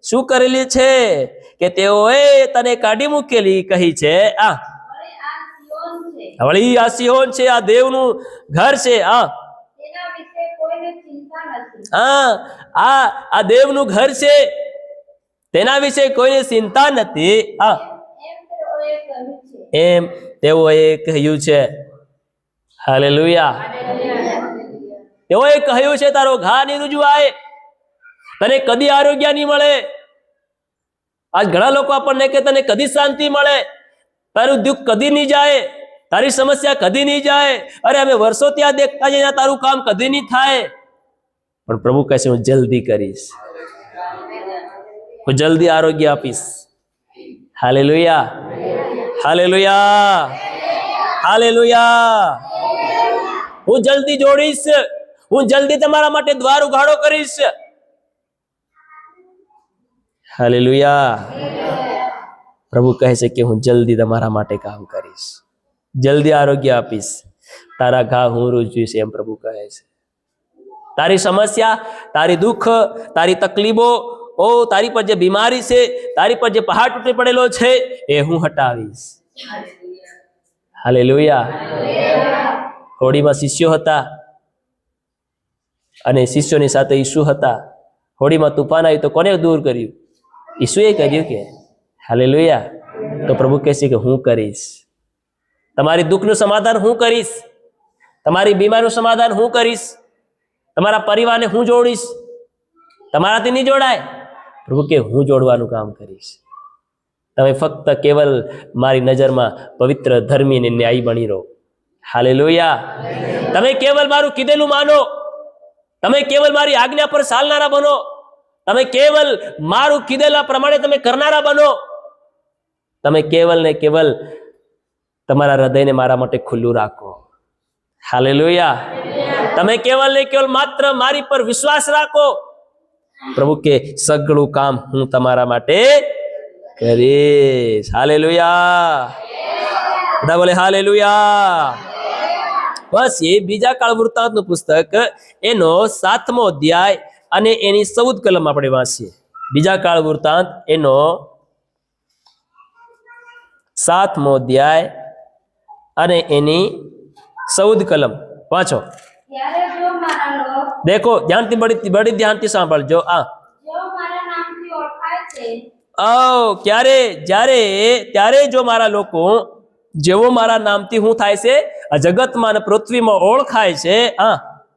શું કરેલી છે? કે તેઓએ તને કાઢી મૂકેલી કહી છે આ
વળી આ સિયોન
વળી આ સિહોન છે,
છે,
આ દેવનું ઘર છે.
તેના વિશે કોઈને ચિંતા નથી.
આ દેવનું ઘર છે, તેના વિશે કોઈને ચિંતા નથી.
એમ તેઓએ કહ્યું
એમ તેઓએ કહ્યું
છે.
છે. હાલેલુયા. તેઓએ કહ્યું છે તારો ઘા નહીં રૂજવાય, તને કદી આરોગ્ય નહીં મળે. આજ ઘણા લોકો આપણને કે તને કદી શાંતિ મળે, તારું દુઃખ કદી નહીં જાય, તારી સમસ્યા કદી નહીં જાય. અરે અમે વર્ષો ત્યાં દેખતા જઈએ, તારું કામ કદી નહીં થાય. પણ પ્રભુ કહે છે હું જલ્દી કરીશ, હું જલ્દી આરોગ્ય આપીશ. Hallelujah, hallelujah, hallelujah. હું જલ્દી જોડીશ, હું જલ્દી તમારા માટે દ્વાર ઉઘાડો કરીશ. હાલેલુયા. પ્રભુ કહે છે કે હું જલ્દી તમારા માટે કામ કરીશ, જલ્દી આરોગ્ય આપીશ, તારા ઘા હું રૂજવીશ. એમ પ્રભુ કહે છે. તારી સમસ્યા, તારી દુઃખ, તારી તકલીફો, તારી પર જે બીમારી છે, તારી પર જે પહાડ તૂટી પડેલો છે, એ હું હટાવીશ. હાલેલુયા. હોડીમાં શિષ્યો હતા અને શિષ્યોની સાથે ઈસુ હતા. હોડીમાં તુફાન આવ્યું તો કોને દૂર કર્યું? ઈસુએ કર્યું કે? હાલેલુયા. તો પ્રભુ કહે છે કે હું કરીશ. તમારી દુઃખનું સમાધાન હું કરીશ, તમારી બીમારીનું સમાધાન હું કરીશ, તમારા પરિવારને હું જોડીશ. તમારાથી નહીં જોડાય, પ્રભુ કે હું જોડવાનું કામ કરીશ. તમે ફક્ત કેવલ મારી નજરમાં પવિત્ર, ધર્મી અને ન્યાયી બની રહો. હાલેલુયા. તમે કેવલ મારું કીધેલું માનો, તમે કેવલ મારી આજ્ઞા પર ચાલનારા બનો, તમે કેવલ મારું કીધેલા પ્રમાણે તમે કરનારા બનો. તમે કેવલ ને કેવલ તમારા હૃદયને મારા માટે ખુલ્લું રાખો. હાલેલુયા. તમે કેવલ ને કેવલ માત્ર મારી પર વિશ્વાસ રાખો. પ્રભુ કે સગળું કામ હું તમારા માટે કરીશ. હાલેલુયા. બધા બોલે હાલેલુયા. બસ એ બીજા કાળ વૃત્તાંતનું પુસ્તક એનો 7મો અધ્યાય અને એની 14 કલમ આપણે વાંચીએ. બીજા કાળ વૃત્તાંત એનો 7મો અધ્યાય અને એની 14 કલમ વાંચો.
ત્યારે જો મારા લોક
દેખો ધ્યાનથી, બડી ધ્યાનથી સાંભળજો.
જેઓ મારા નામથી ઓળખાય છે,
ત્યારે જો મારા લોકો જેવો મારા નામથી હું થાય છે આ જગતમાં અને પૃથ્વીમાં ઓળખાય છે,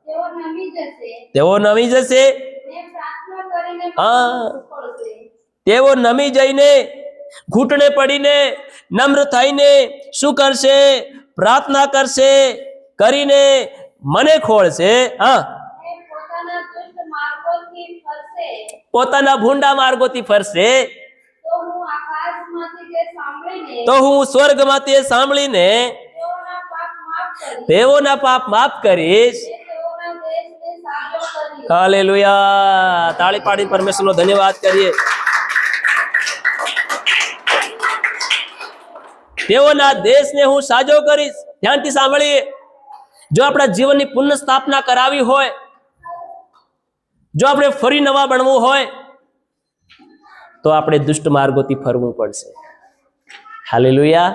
તેઓ નમી જશે.
તેઓ નમી જશે.
ને પ્રાર્થના કરીને
હા.
ખોલશે.
તેઓ નમી જઈને, ઘૂંટણે પડીને, નમ્ર થઈને શું કરશે? પ્રાર્થના કરશે, કરીને મને ખોળશે.
ને પોતાના દુષ્ટ માર્ગોથી ફરશે.
પોતાના ભૂંડા માર્ગોથી ફરશે.
તો હું આકાશમાંથી તે સાંભળીને
તો હું સ્વર્ગમાંથી એ સાંભળીને
તેઓના પાપ માફ કરીશ.
તેઓના પાપ માફ કરીશ.
ને તેઓના દેશને સાજો કરીશ.
હાલેલુયા. તાળી પાડી પરમેશ્વરનો ધન્યવાદ કરીએ. તેઓના દેશને હું સાજો કરીશ. ધ્યાનથી સાંભળીએ. જો આપણા જીવનની પુનઃ સ્થાપના કરાવી હોય, જો આપણે ફરી નવા બનવું હોય, તો આપણે દુષ્ટ માર્ગોથી ફરવું પડશે. હાલેલુયા.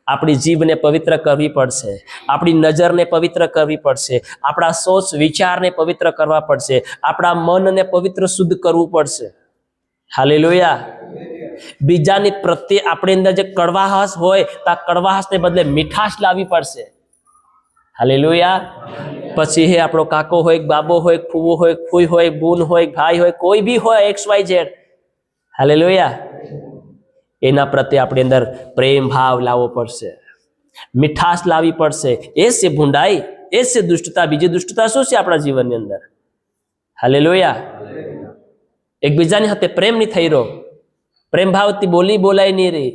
આપણી જીભને પવિત્ર કરવી પડશે, આપણી નજરને પવિત્ર કરવી પડશે, આપણા સોચ વિચારને પવિત્ર કરવા પડશે, આપણા મનને પવિત્ર શુદ્ધ કરવું પડશે. હાલેલુયા. બીજાની પ્રત્યે આપણી અંદર જે કડવાશ હોય તો આ કડવાશને બદલે મીઠાશ લાવવી પડશે. હાલેલુયા. પછી હે આપણો કાકો હોય, બાબો હોય, ફૂવો હોય, ફૂઈ હોય, બૂન હોય, ભાઈ હોય, કોઈ બી હોય, XYZ. હાલેલુયા. એના પ્રત્યે આપણી અંદર પ્રેમ ભાવ લાવવો પડશે, મીઠાશ લાવવી પડશે. એ છે ભૂંડાઈ, એ છે દુષ્ટતા. બીજી દુષ્ટતા શું છે આપણા જીવનની અંદર? હાલેલુયા. એકબીજાની સાથે પ્રેમ નહીં થઈ રહ્યો, પ્રેમ ભાવથી બોલાય નહીં રહી.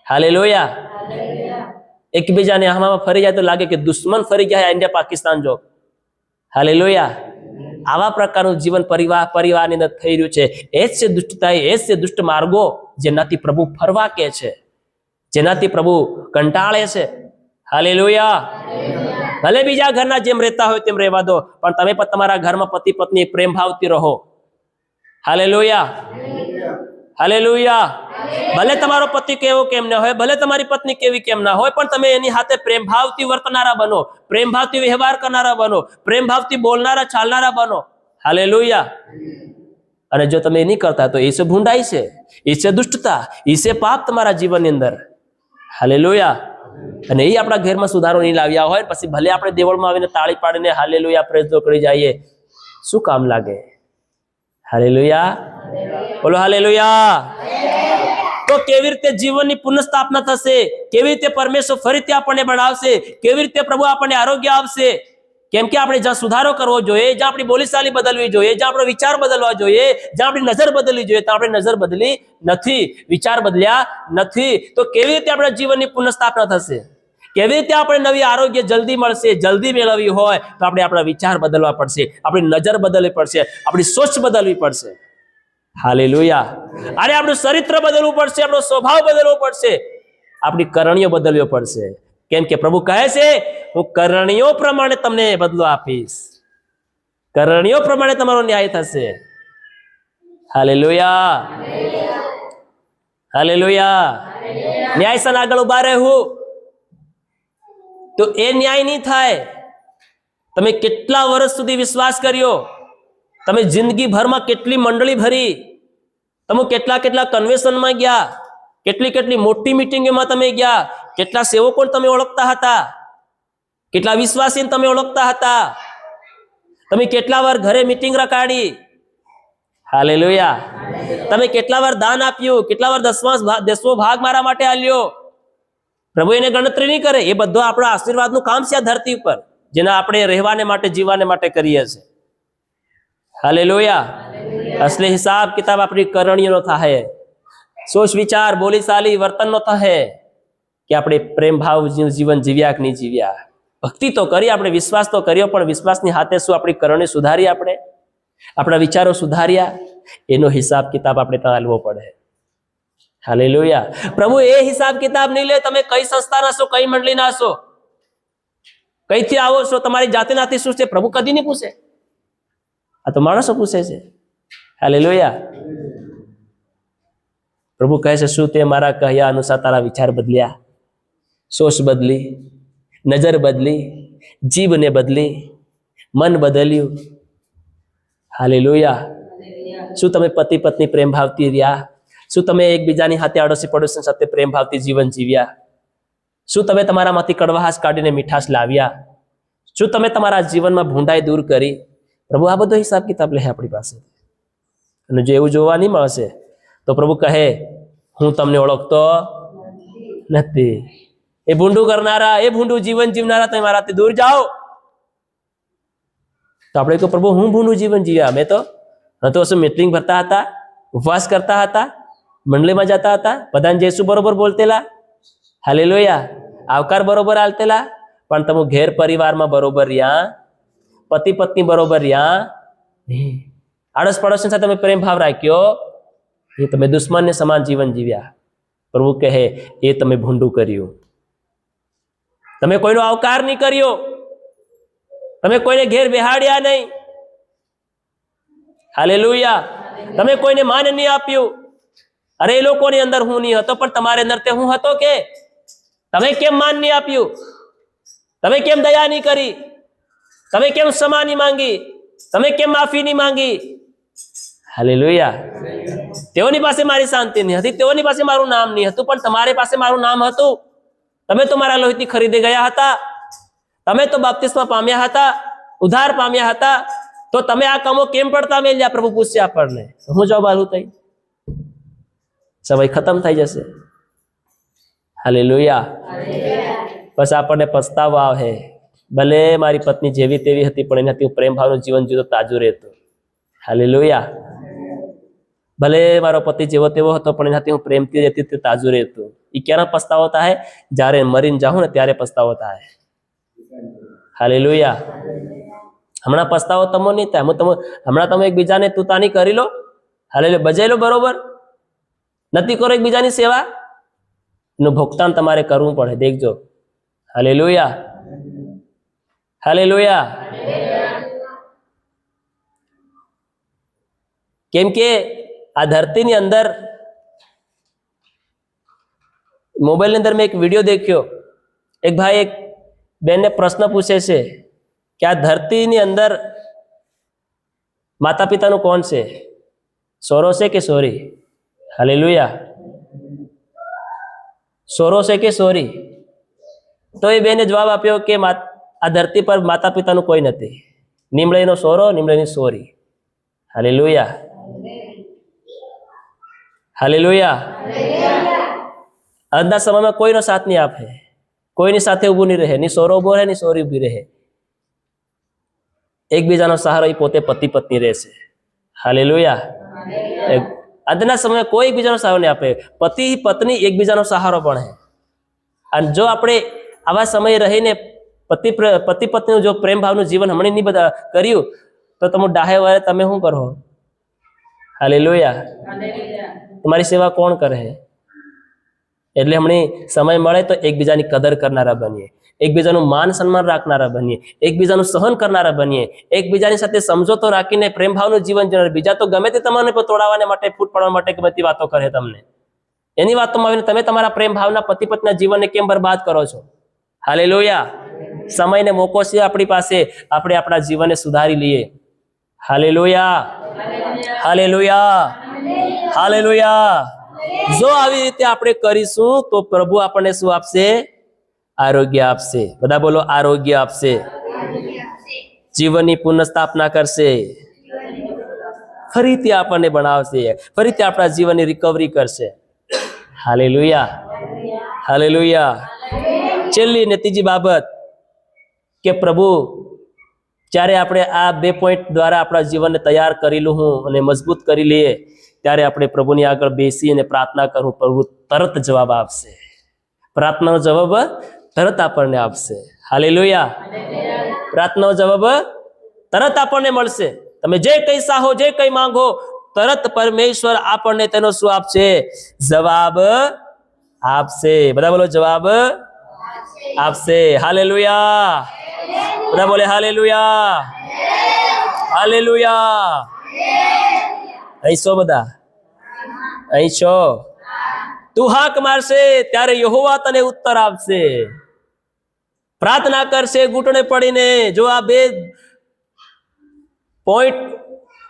હાલેલુયા. એકબીજાને આમાં ફરી જાય તો લાગે કે દુશ્મન ફરી ગયા ઇન્ડિયા પાકિસ્તાન જો. હાલેલુયા. આવા પ્રકારનું જીવન પરિવારની અંદર થઈ રહ્યું છે. એ જ છે દુષ્ટતા, એ જ છે દુષ્ટ માર્ગો, જેનાથી પ્રભુ ફરવા કે છે, જેનાથી પ્રભુ કંટાળે છે. હાલેલુયા. ભલે બીજા ઘરના જેમ રહેતા હોય તેમ રહેવા દો, પણ તમે પણ તમારા ઘરમાં પતિ પત્ની પ્રેમ ભાવથી રહો. હાલેલુયા. હાલેલુયા. ભલે તમારો પતિ કેવો કેમ ના હોય, ભલે તમારી પત્ની કેવી કેમ ના હોય, પણ તમે એની સાથે પ્રેમ ભાવથી વર્તનારા બનો, પ્રેમ ભાવથી વ્યવહાર કરનારા બનો, પ્રેમ ભાવથી બોલનારા ચાલનારા બનો. હાલેલુયા. અને જો તમે એ નહીં કરતા તો એ છે ભૂંડાઈ છે, એ છે દુષ્ટતા, એ છે પાપ તમારા જીવનની અંદર. હાલેલુયા. અને એ આપણા ઘરમાં સુધારો નહીં લાવ્યા હોય, પછી ભલે આપણે દેવળમાં આવીને તાળી પાડીને હાલેલુયા પ્રેઝ કરી જઈએ, શું કામ લાગે? હાલેલુયા. બોલો હાલેલુયા. તો કેવી રીતે જીવનની પુનઃસ્થાપના થશે? કેવી રીતે પરમેશ્વર ફરીથી આપણને બનાવશે? કેવી રીતે પ્રભુ આપણને આરોગ્ય આપશે? કેમ કે આપણે જ્યાં સુધારો કરવો જોઈએ, જ્યાં આપણી બોલીચાલી બદલવી જોઈએ, જ્યાં આપણો વિચાર બદલવા જોઈએ, જ્યાં આપણી નજર બદલવી જોઈએ, ત્યાં આપણે નજર બદલી નથી, વિચાર બદલ્યા નથી. તો કેવી રીતે આપણા જીવનની પુનઃસ્થાપના થશે? કેવી રીતે આપણે નવી આરોગ્ય જલ્દી મળશે? જલ્દી મેળવવી હોય તો આપણે આપણા વિચાર બદલવા પડશે, આપણી નજર બદલવી પડશે, આપણી સોચ બદલવી પડશે. હાલેલુયા. અરે આપણું ચરિત્ર બદલવું પડશે, આપણો સ્વભાવ બદલવો પડશે, આપણી કરણીઓ બદલવી પડશે. કેમ કે પ્રભુ કહે છે, હું કરણીઓ પ્રમાણે તમને બદલો આપીશ, કરણીઓ પ્રમાણે તમારો ન્યાય થશે. હાલેલુયા. હાલેલુયા. ન્યાય સન આગળ ઉભા રહેવું તો એ ન્યાય નહીં થાય. તમે કેટલા વર્ષ સુધી વિશ્વાસ કર્યો, તમે જિંદગી ભરમાં કેટલી મંડળી ભરી, તમે કેટલા કેટલા કન્વેન્શનમાં ગયા, કેટલી કેટલી મોટી મીટિંગોમાં તમે ગયા, કેટલા સેવકોને તમે ઓળખતા હતા, કેટલા વિશ્વાસીને તમે ઓળખતા હતા, તમે કેટલા વાર ઘરે મીટિંગ રખાડી. હાલેલુયા. તમે કેટલા વાર દાન આપ્યું, કેટલા વાર દસમો ભાગ મારા માટે આલ્યો. પ્રભુ એને ગણતરી નહીં કરે. એ બધું આપણા આશીર્વાદનું કામ છે આ ધરતી ઉપર, જેના આપણે રહેવાને માટે, જીવાને માટે કરીએ છીએ. હાલેલુયા. અસલી હિસાબ કિતાબ આપણી કરણીઓનો થાય, સોચ વિચાર બોલીચાલી વર્તનનો થાય કે આપણે પ્રેમ ભાવ જીવન જીવ્યા કે નહીં જીવ્યા. ભક્તિ તો કરી આપણે, વિશ્વાસ તો કર્યો, પણ વિશ્વાસની હાથે શું આપણી કરણી સુધારી? આપણે આપણા વિચારો સુધાર્યા? એનો હિસાબ કિતાબ આપણે ત્યાં આલવો પડે. હાલેલુયા. પ્રભુ એ હિસાબ કિતાબ નહીં લે. તમે કઈ સંસ્થાના છો, કઈ મંડળીના છો, કઈથી આવો છો, તમારી જાતિનાથી શું છે, પ્રભુ કદી નહીં પૂછે. આ તો માણસો પૂછે છે. હાલેલુયા. પ્રભુ કહે છે, શું તે મારા કહ્યા અનુસાર તારા વિચાર બદલ્યા? સોચ બદલી, નજર બદલી, જીભને બદલી, મન બદલ્યું. હાલેલુયા. શું તમે પતિ પત્ની પ્રેમ ભાવથી રહ્યા? શું તમે એકબીજાની હાથે આડોશી પડોશી સાથે પ્રેમ ભાવથી જીવન જીવ્યા? શું તમે તમારામાંથી કડવાશ કાઢીને મીઠાશ લાવ્યા? શું તમે તમારા જીવનમાં ભૂંડાઈ દૂર કરી? પ્રભુ આ બધો હિસાબ કિતાબ લે આપણી પાસે. અને જો એવું જોવા નહીં મળશે તો પ્રભુ કહે, હું તમને ઓળખતો નથી. એ ભૂંડું કરનારા, એ ભૂંડું જીવન જીવનારા, તમે મારાથી દૂર જાઓ. તો આપણે કહ્યું, પ્રભુ હું ભૂંડું જીવન જીવ્યા? અમે તો શું મીટિંગ ભરતા હતા, ઉપવાસ કરતા હતા, મંડળીમાં જતા હતા, બધાને જેસુ બરોબર બોલતેલા, હાલેલુયા, આવકાર બરોબર આલતેલા, પણ તમે ઘેર પરિવારમાં બરોબર રહ્યા, પતિ પત્ની બરોબર રહ્યા, આડોશ પડોશી સાથે તમે પ્રેમ ભાવ રાખ્યો, એ તમે દુશ્મનને સમાન જીવન જીવ્યા. પ્રભુ કહે, એ તમે ભૂંડું કર્યું. તમે કોઈનો આવકાર નહીં કર્યો, તમે કોઈને ઘેર બેહાડ્યા નહીં. હાલેલુયા. તમે કોઈને માન નહીં આપ્યું. અરે એ લોકોની અંદર હું નહીં હતો, પણ તમારી અંદર તે હું હતો કે? તમે કેમ માન નહીં આપ્યું? તમે કેમ દયા નહીં કરી? તમે કેમ ક્ષમા નહીં માંગી? તમે કેમ માફી નહીં માંગી? હાલેલુયા. તેઓની પાસે મારી શાંતિ નહીં હતી, તેઓની પાસે મારું નામ નહીં હતું, પણ તમારી પાસે મારું નામ હતું. તમે તો મારા લોહીથી ખરીદી ગયા હતા, તમે તો બાપ્તિસ્મા પામ્યા હતા, ઉદ્ધાર પામ્યા હતા, તો તમે આ કામો કેમ પડતા મેલ્યા? પ્રભુ પૂછશે આપણને. હું જવાબ આલું થઈ? સમય ખતમ થઈ જશે. હાલેલુયા. બસ આપણને પસ્તાવો આવે, ભલે મારી પત્ની જેવી તેવી હતી, પણ એનાથી પ્રેમ ભાવનું જીવન જીવતો તાજું રહેતો. હાલેલુયા. ભલે મારો પતિ જેવો તેવો હતો, પણ એનાથી હું પ્રેમથી રહેતી તે તાજું રહેતું. એ ક્યારે પસ્તાવો થાય? જ્યારે મરીને જાઉં ને ત્યારે પસ્તાવો થાય. હાલેલુયા. હમણાં પસ્તાવો તમો નહીં થાય. હમણાં તમે એકબીજાને તું તાની કરી લો, હાલેલુયા, બજાઈ લો બરોબર, નથી કરો એકબીજાની સેવા, એનું ભુગતાન તમારે કરવું પડે. દેખજો. હાલેલુયા. હાલેલુયા. કેમ કે આ ધરતીની અંદર મોબાઈલ ની અંદર મેં એક વિડીયો દેખ્યો, એક ભાઈ એક બેનને પ્રશ્ન પૂછે છે કે આ ધરતીની અંદર માતા પિતાનું કોણ છે, સોરો છે કે સોરી? હાલેલુયા. સોરો છે કે સોરી? તો એ બેને જવાબ આપ્યો કે આ ધરતી પર માતા પિતાનું કોઈ નથી, નિમળઈનો સોરો, નિમળઈની સોરી. Hallelujah, hallelujah. આજના સમયમાં કોઈનો સાથ નહીં આપે, કોઈની સાથે ઊભું નહીં રહે, ની સોરો ઊભો રહે, ની સોરી ઊભી રહે. એકબીજાનો સહારો એ પોતે પતિ પત્ની રહેશે. હાલેલુયા. આજના સમયમાં કોઈ એકબીજાનો સહારો નહીં આપે, પતિ પત્ની એકબીજાનો સહારો પણ છે. અને જો આપણે આવા સમયે રહીને પતિ પત્નીનું જો પ્રેમ ભાવનું જીવન હમણાં નહીં બધા કર્યું તો તમે ડાહે વારે તમે શું કરો? હાલેલુયા. તમારી સેવા કોણ કરે? એટલે હમણાં સમય મળે તો એકબીજાની કદર કરનારા બનીએ, એકબીજાનું માન સન્માન રાખનારા બનીએ, એકબીજાનું સહન કરનારા બનીએ, એકબીજાની સાથે સમજોતો રાખીને પ્રેમ ભાવનું જીવન જીવનાર. બીજા તો ગમે તે તમને તોડાવવા માટે, ફૂટ પાડવા માટે કે બધી વાતો કરે તમને, એની વાતોમાં આવીને તમે તમારા પ્રેમ ભાવના પતિ પત્નીના જીવનને કેમ બરબાદ કરો છો? હાલેલુયા. સમયને મોકો છે આપણી પાસે, આપણે આપણા જીવનને સુધારી લઈએ. Hallelujah, hallelujah, hallelujah. જો આવી રીતે આપણે કરીશું તો પ્રભુ આપણને શું આપશે? આરોગ્ય આપશે. બધા બોલો, આરોગ્ય આપશે. જીવનની પુનઃસ્થાપના કરશે, ફરીથી આપણને બનાવશે, ફરીથી આપણા જીવનની રિકવરી કરશે. Hallelujah, hallelujah. છેલ્લી ને ત્રીજી બાબત કે પ્રભુ જ્યારે આપણે આ 2 પોઈન્ટ દ્વારા આપણા જીવનને તૈયાર કરી લઉં અને મજબૂત કરી લઈએ ત્યારે આપણે પ્રભુની આગળ બેસી અને પ્રાર્થના કરું, પ્રભુ તરત જવાબ આપશે. પ્રાર્થનાનો જવાબ તરત આપણને આપશે. હાલેલુયા. પ્રાર્થનાનો જવાબ તરત આપણને મળશે. તમે જે કંઈ ચાહો, જે કંઈ માંગો, તરત પરમેશ્વર આપણને તેનો શું આપશે? જવાબ આપશે. બધા બોલો, જવાબ આપશે. હાલેલુયા. બધા બોલે હાલેલુયા, હાલેલુયા. અહીં છો બધા? અહીં છો? તું હાક મારશે ત્યારે યહોવા તને ઉત્તર આપશે. પ્રાર્થના કરશે ઘૂંટણે પડીને. જો આ 2 પોઈન્ટ,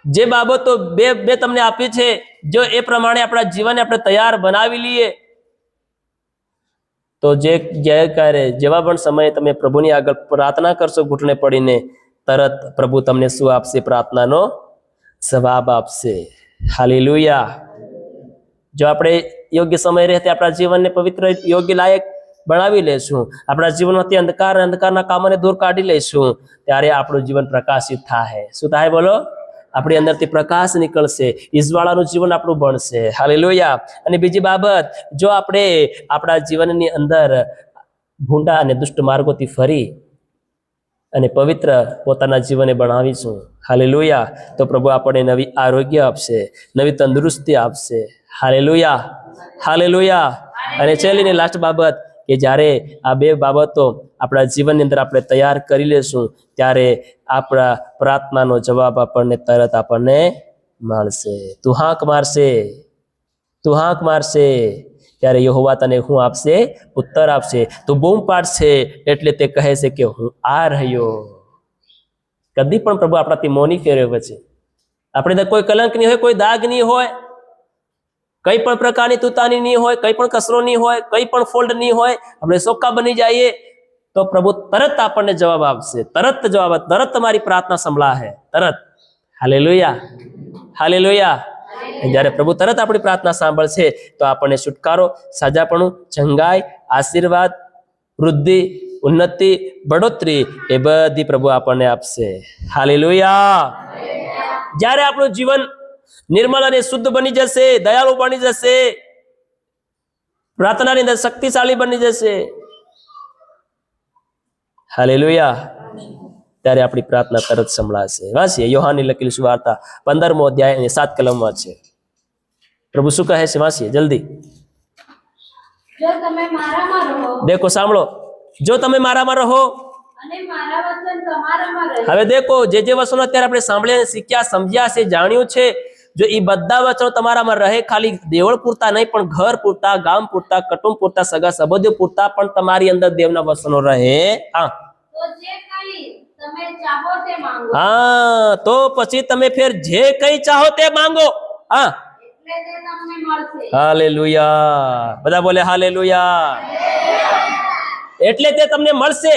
જે બાબતો બે તમને આપી છે, જો એ પ્રમાણે આપણા જીવનને આપણે તૈયાર બનાવી લઈએ તો જેવા પણ સમયે તમે પ્રભુની આગળ પ્રાર્થના કરશો ઘૂંટણે પડીને, તરત પ્રભુ તમને શું આપશે? પ્રાર્થનાનો જવાબ આપશે. હાલેલુયા. જો આપણે યોગ્ય સમય રહેતે આપણા જીવનને પવિત્ર, યોગ્ય લાયક બનાવી લેશું, આપણા જીવનમાંથી અંધકારના કામોને દૂર કાઢી લઈશું, ત્યારે આપણું જીવન પ્રકાશિત થાય. શું થાય? બોલો. આપણી અંદરથી પ્રકાશ નીકળશે, ઈજવાળાનું જીવન આપણું બનશે. હાલેલુયા. અને બીજી બાબત, જો આપણે આપણા જીવનની અંદર ભૂંડા અને દુષ્ટ માર્ગોથી ફરી અને પવિત્ર પોતાના જીવનને બનાવીશું, હાલેલુયા, તો પ્રભુ આપણને નવી આરોગ્ય આપશે, નવી તંદુરસ્તી આપશે. Hallelujah, hallelujah. અને છેલ્લીની લાસ્ટ બાબત કે જ્યારે આ 2 બાબતો આપણા જીવનની અંદર આપણે તૈયાર કરી લેશું ત્યારે આપણા પ્રાર્થનાનો જવાબ આપણને તરત આપણને મળશે. તું હાંક મારશે, તું હાંક મારશે ત્યારે યહોવા તને શું આપશે? ઉત્તર આપશે. તું બૂમ પાડશે એટલે તે કહે છે કે હું આ રહ્યો. કદી પણ પ્રભુ આપણાથી મૌની ફેરવે છે. આપણે કોઈ કલંક નહીં હોય, કોઈ દાગ નહીં હોય, કઈ પણ પ્રકારની તુતાની નહીં હોય, કઈ પણ કસરો નહીં હોય, કઈ પણ ફોલ્ડ નહીં હોય, આપણે સોકા બની જઈએ તો પ્રભુ તરત આપણને જવાબ આપશે. તરત જવાબ, તરત તમારી પ્રાર્થના સંભળાશે, તરત. Hallelujah, hallelujah. જ્યારે પ્રભુ તરત આપણી પ્રાર્થના સાંભળશે તો આપણને છુટકારો, સાજાપણું, ચંગાઈ, આશીર્વાદ, વૃદ્ધિ, ઉન્નતિ, બઢોતરી એ બધી પ્રભુ આપણને આપશે. હાલેલુયા. જ્યારે આપણું જીવન નિર્મળ અને શુદ્ધ બની જશે, દયાળુ બની જશે, પ્રાર્થનાની અંદર શક્તિશાળી બની જશે, હાલેલુયા, ત્યારે આપણી પ્રાર્થના તરત સંભળાશે. વાંચીએ યોહાનની લખેલી સુવાર્તા 15મો અધ્યાય અને 7 કલમમાં છે. પ્રભુ શું કહે છે? વાંચીએ જલ્દી.
જો તમે મારામાં રહો,
દેખો, સાંભળો, જો તમે મારામાં રહો
અને મારા વચન તમારામાં રહે.
હવે દેખો, જે વસ્તુનો અત્યારે આપણે સાંભળ્યા, શીખ્યા, સમજ્યા છે, જાણ્યું છે, જો એ બધા વચનો તમારામાં રહે, ખાલી દેવળ પૂરતા નહીં પણ ઘર પૂરતા, ગામ પૂરતા, કુટુંબ પૂરતા, સગા સંબંધીઓ પૂરતા પણ તમારી અંદર દેવના વચનો રહે, હા
તો જે કંઈ તમે ચાહો તે માંગો,
હા, તો પછી તમે ફેર જે કઈ ચાહો તે માંગો, હા
એટલે તે તમને મળશે.
હાલેલુયા, બધા બોલે હાલેલુયા. એટલે તે તમને મળશે,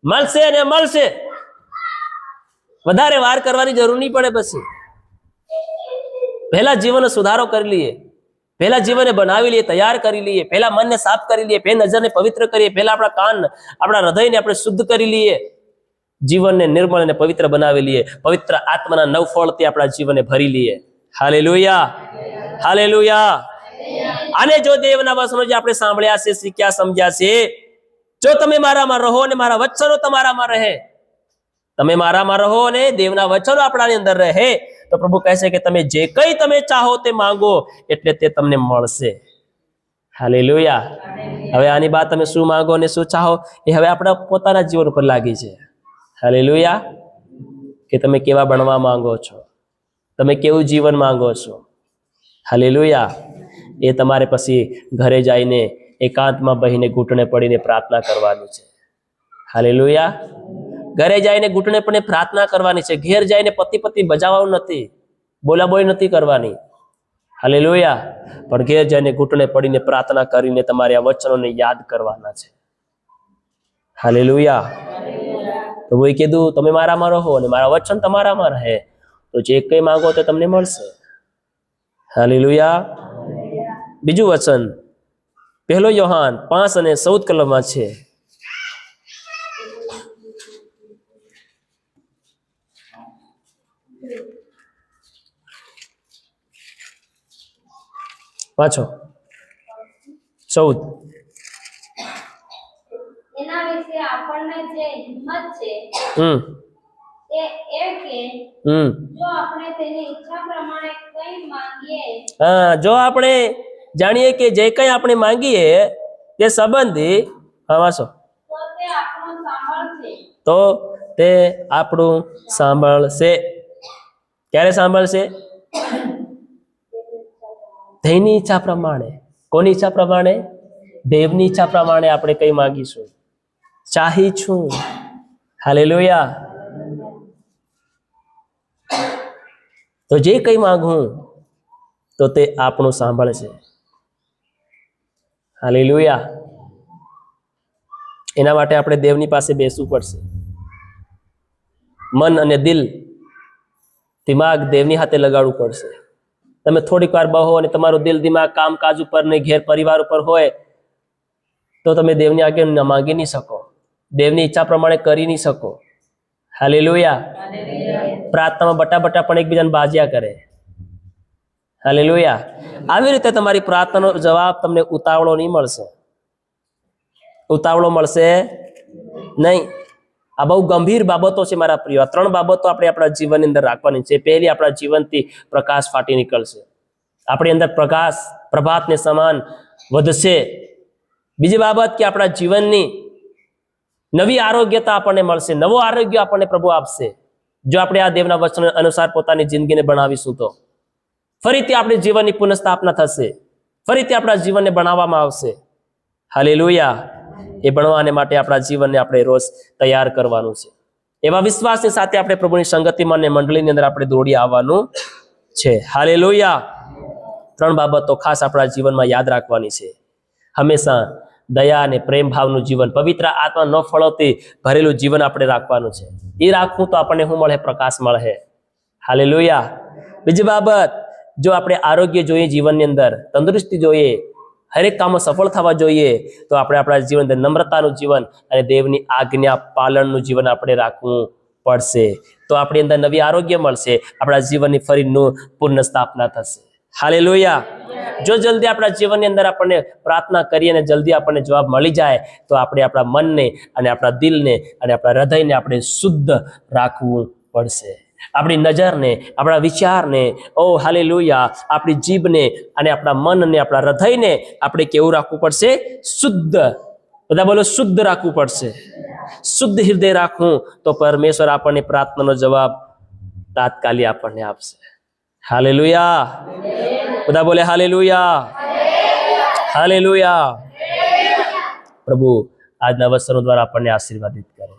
મળશે અને મળશે. વધારે વાર કરવાની જરૂર નહીં પડે. પછી પહેલા જીવનનો સુધારો કરી લઈએ, પહેલા જીવનને બનાવી લઈએ, તૈયાર કરી લઈએ, પહેલા મનને સાફ કરી લઈએ, પહેલા નજરને પવિત્ર કરીએ, પહેલા આપણા કાન, આપણા હૃદયને આપણે શુદ્ધ કરી લઈએ, જીવનને નિર્મળ અને પવિત્ર બનાવી લઈએ, પવિત્ર આત્માના નવ ફળથી આપણા જીવનને ભરી લઈએ. Hallelujah, hallelujah. અને જો દેવના વચનો જે આપણે સાંભળ્યા છે, શીખ્યા, સમજ્યા છે, જો તમે મારામાં રહો અને મારા વચનો તમારામાં રહે, તમે મારામાં રહો અને દેવના વચનો આપણાની અંદર રહે, તો પ્રભુ કહેશે કે તમે જે કંઈ તમે ચાહો તે માંગો, એટલે તે તમને મળશે. હાલેલુયા. હવે આની બાદ તમે શું માંગો અને શું ચાહો એ હવે આપણા પોતાના જીવન ઉપર લાગી છે. હાલેલુયા. કે તમે કેવા બનવા માંગો છો, તમે કેવું જીવન માંગો છો. હાલેલુયા. એ તમારે પછી ઘરે જઈને એકાંતમાં બહીને ઘૂંટણે પડીને પ્રાર્થના કરવાની છે. હાલેલુયા. ઘરે જઈને ઘૂંટણે પડીને પ્રાર્થના કરવાની છે. ઘેર જઈને પતિ પત્ની બજાવવાનું નથી, બોલાબોલી નથી કરવાની. હાલેલુયા. પણ ઘેર જઈને ઘૂંટણે પડીને પ્રાર્થના કરીને તમારે આ વચનોને યાદ કરવાના છે. હાલેલુયા. પ્રભુએ કીધું તમે મારામાં રહો અને મારા વચન તમારામાં રહે, તો જે કંઈ માંગો તે તમને મળશે. હાલેલુયા. બીજું વચન 1 યોહાન 5 અને 14 કલમમાં છે. વાંચો 14.
એના વિશે આપણને જે હિંમત છે તે એ કે જો આપણે તેની ઈચ્છા પ્રમાણે કંઈ માંગીએ,
હા, જો આપણે જાણીએ કે જે કંઈ આપણે માંગીએ તે સંબંધી, હા વાંચો,
તો તે આપણું સાંભળશે.
તો તે આપણું સાંભળશે. ક્યારે સાંભળશે? દેવની ઈચ્છા પ્રમાણે. કોની ઈચ્છા પ્રમાણે? દેવની ઈચ્છા પ્રમાણે આપણે કંઈ માંગીશું, ચાહી છું. હાલેલુયા. તો જે કંઈ માંગું તો તે આપણું સાંભળશે. હાલેલુયા. એના માટે આપણે દેવની પાસે બેસવું પડશે. મન અને દિલ, દિમાગ દેવની હાથે લગાડવું પડશે. તમે થોડીક વાર બહો અને તમારું દિલ દિમાગ કામકાજ ઉપર ને ઘેર પરિવાર ઉપર હોય તો તમે દેવની આગળ ન માંગી નહીં શકો, દેવની ઈચ્છા પ્રમાણે કરી નહીં શકો. હાલેલુયા. પ્રાર્થનામાં બટા પણ એકબીજાને બાજ્યા કરે. હાલેલુયા. આવી રીતે તમારી પ્રાર્થનાનો જવાબ તમને ઉતાવળો નહીં મળશે, ઉતાવળો મળશે નહીં. આ બહુ ગંભીર બાબતો છે મારા પ્રિય. 3 બાબતો આપણે આપણા જીવનની અંદર રાખવાની છે. પહેલી, આપણા જીવનથી પ્રકાશ ફાટી નીકળશે, આપણી અંદર પ્રકાશ પ્રભાતને સમાન વધશે. બીજી બાબત કે આપણા જીવનની નવી આરોગ્યતા આપણને મળશે, નવો આરોગ્ય આપણને પ્રભુ આપશે જો આપણે આ દેવના વચન અનુસાર પોતાની જિંદગીને બનાવીશું તો. ફરીથી આપણી જીવનની પુનઃસ્થાપના થશે, ફરીથી આપણા જીવનને બનાવવામાં આવશે. હાલેલુયા. એ બનવાને માટે આપણા જીવનને આપણે રોજ તૈયાર કરવાનું છે. એવા વિશ્વાસની સાથે આપણે પ્રભુની સંગતિમાં અને મંડળીની અંદર આપણે દોડી આવવાનું છે. હાલેલુયા. 3 બાબતો ખાસ આપણા જીવનમાં યાદ રાખવાની છે. હંમેશા દયા અને પ્રેમ ભાવનું જીવન, પવિત્ર આત્મા ન ફળોથી ભરેલું જીવન આપણે રાખવાનું છે. એ રાખવું તો આપણને શું મળે? પ્રકાશ મળે. હાલેલુયા. બીજી બાબત, જો આપણે આરોગ્ય જોઈએ, જીવનની અંદર તંદુરસ્તી જોઈએ, હરેક કામમાં સફળ થવા જોઈએ, તો આપણે આપણા જીવન અંદર નમ્રતાનું જીવન અને દેવની આજ્ઞા પાલનનું જીવન આપણે રાખવું પડશે. તો આપણી અંદર નવી આરોગ્ય મળશે, આપણા જીવનની ફરી પૂર્ણ સ્થાપના થશે. હાલેલુયા. જો જલ્દી આપણા જીવનની અંદર આપણને પ્રાર્થના કરીએ અને જલ્દી આપણને જવાબ મળી જાય તો આપણે આપણા મનને અને આપણા દિલને અને આપણા હૃદયને આપણે શુદ્ધ રાખવું પડશે. આપણી નજરને, આપણા વિચારને, ઓ હાલેલુયા, આપણી જીભને અને આપણા મન અને આપણા હૃદયને આપણે કેવું રાખવું પડશે? શુદ્ધ. બધા બોલો, શુદ્ધ રાખવું પડશે. શુદ્ધ હૃદય રાખવું તો પરમેશ્વર આપણને પ્રાર્થનાનો જવાબ તાત્કાલિક આપણને આપશે. હાલેલુયા. બધા બોલે હાલેલુયા, હાલેલુયા. પ્રભુ આજના વચનો દ્વારા આપણને આશીર્વાદિત કરે.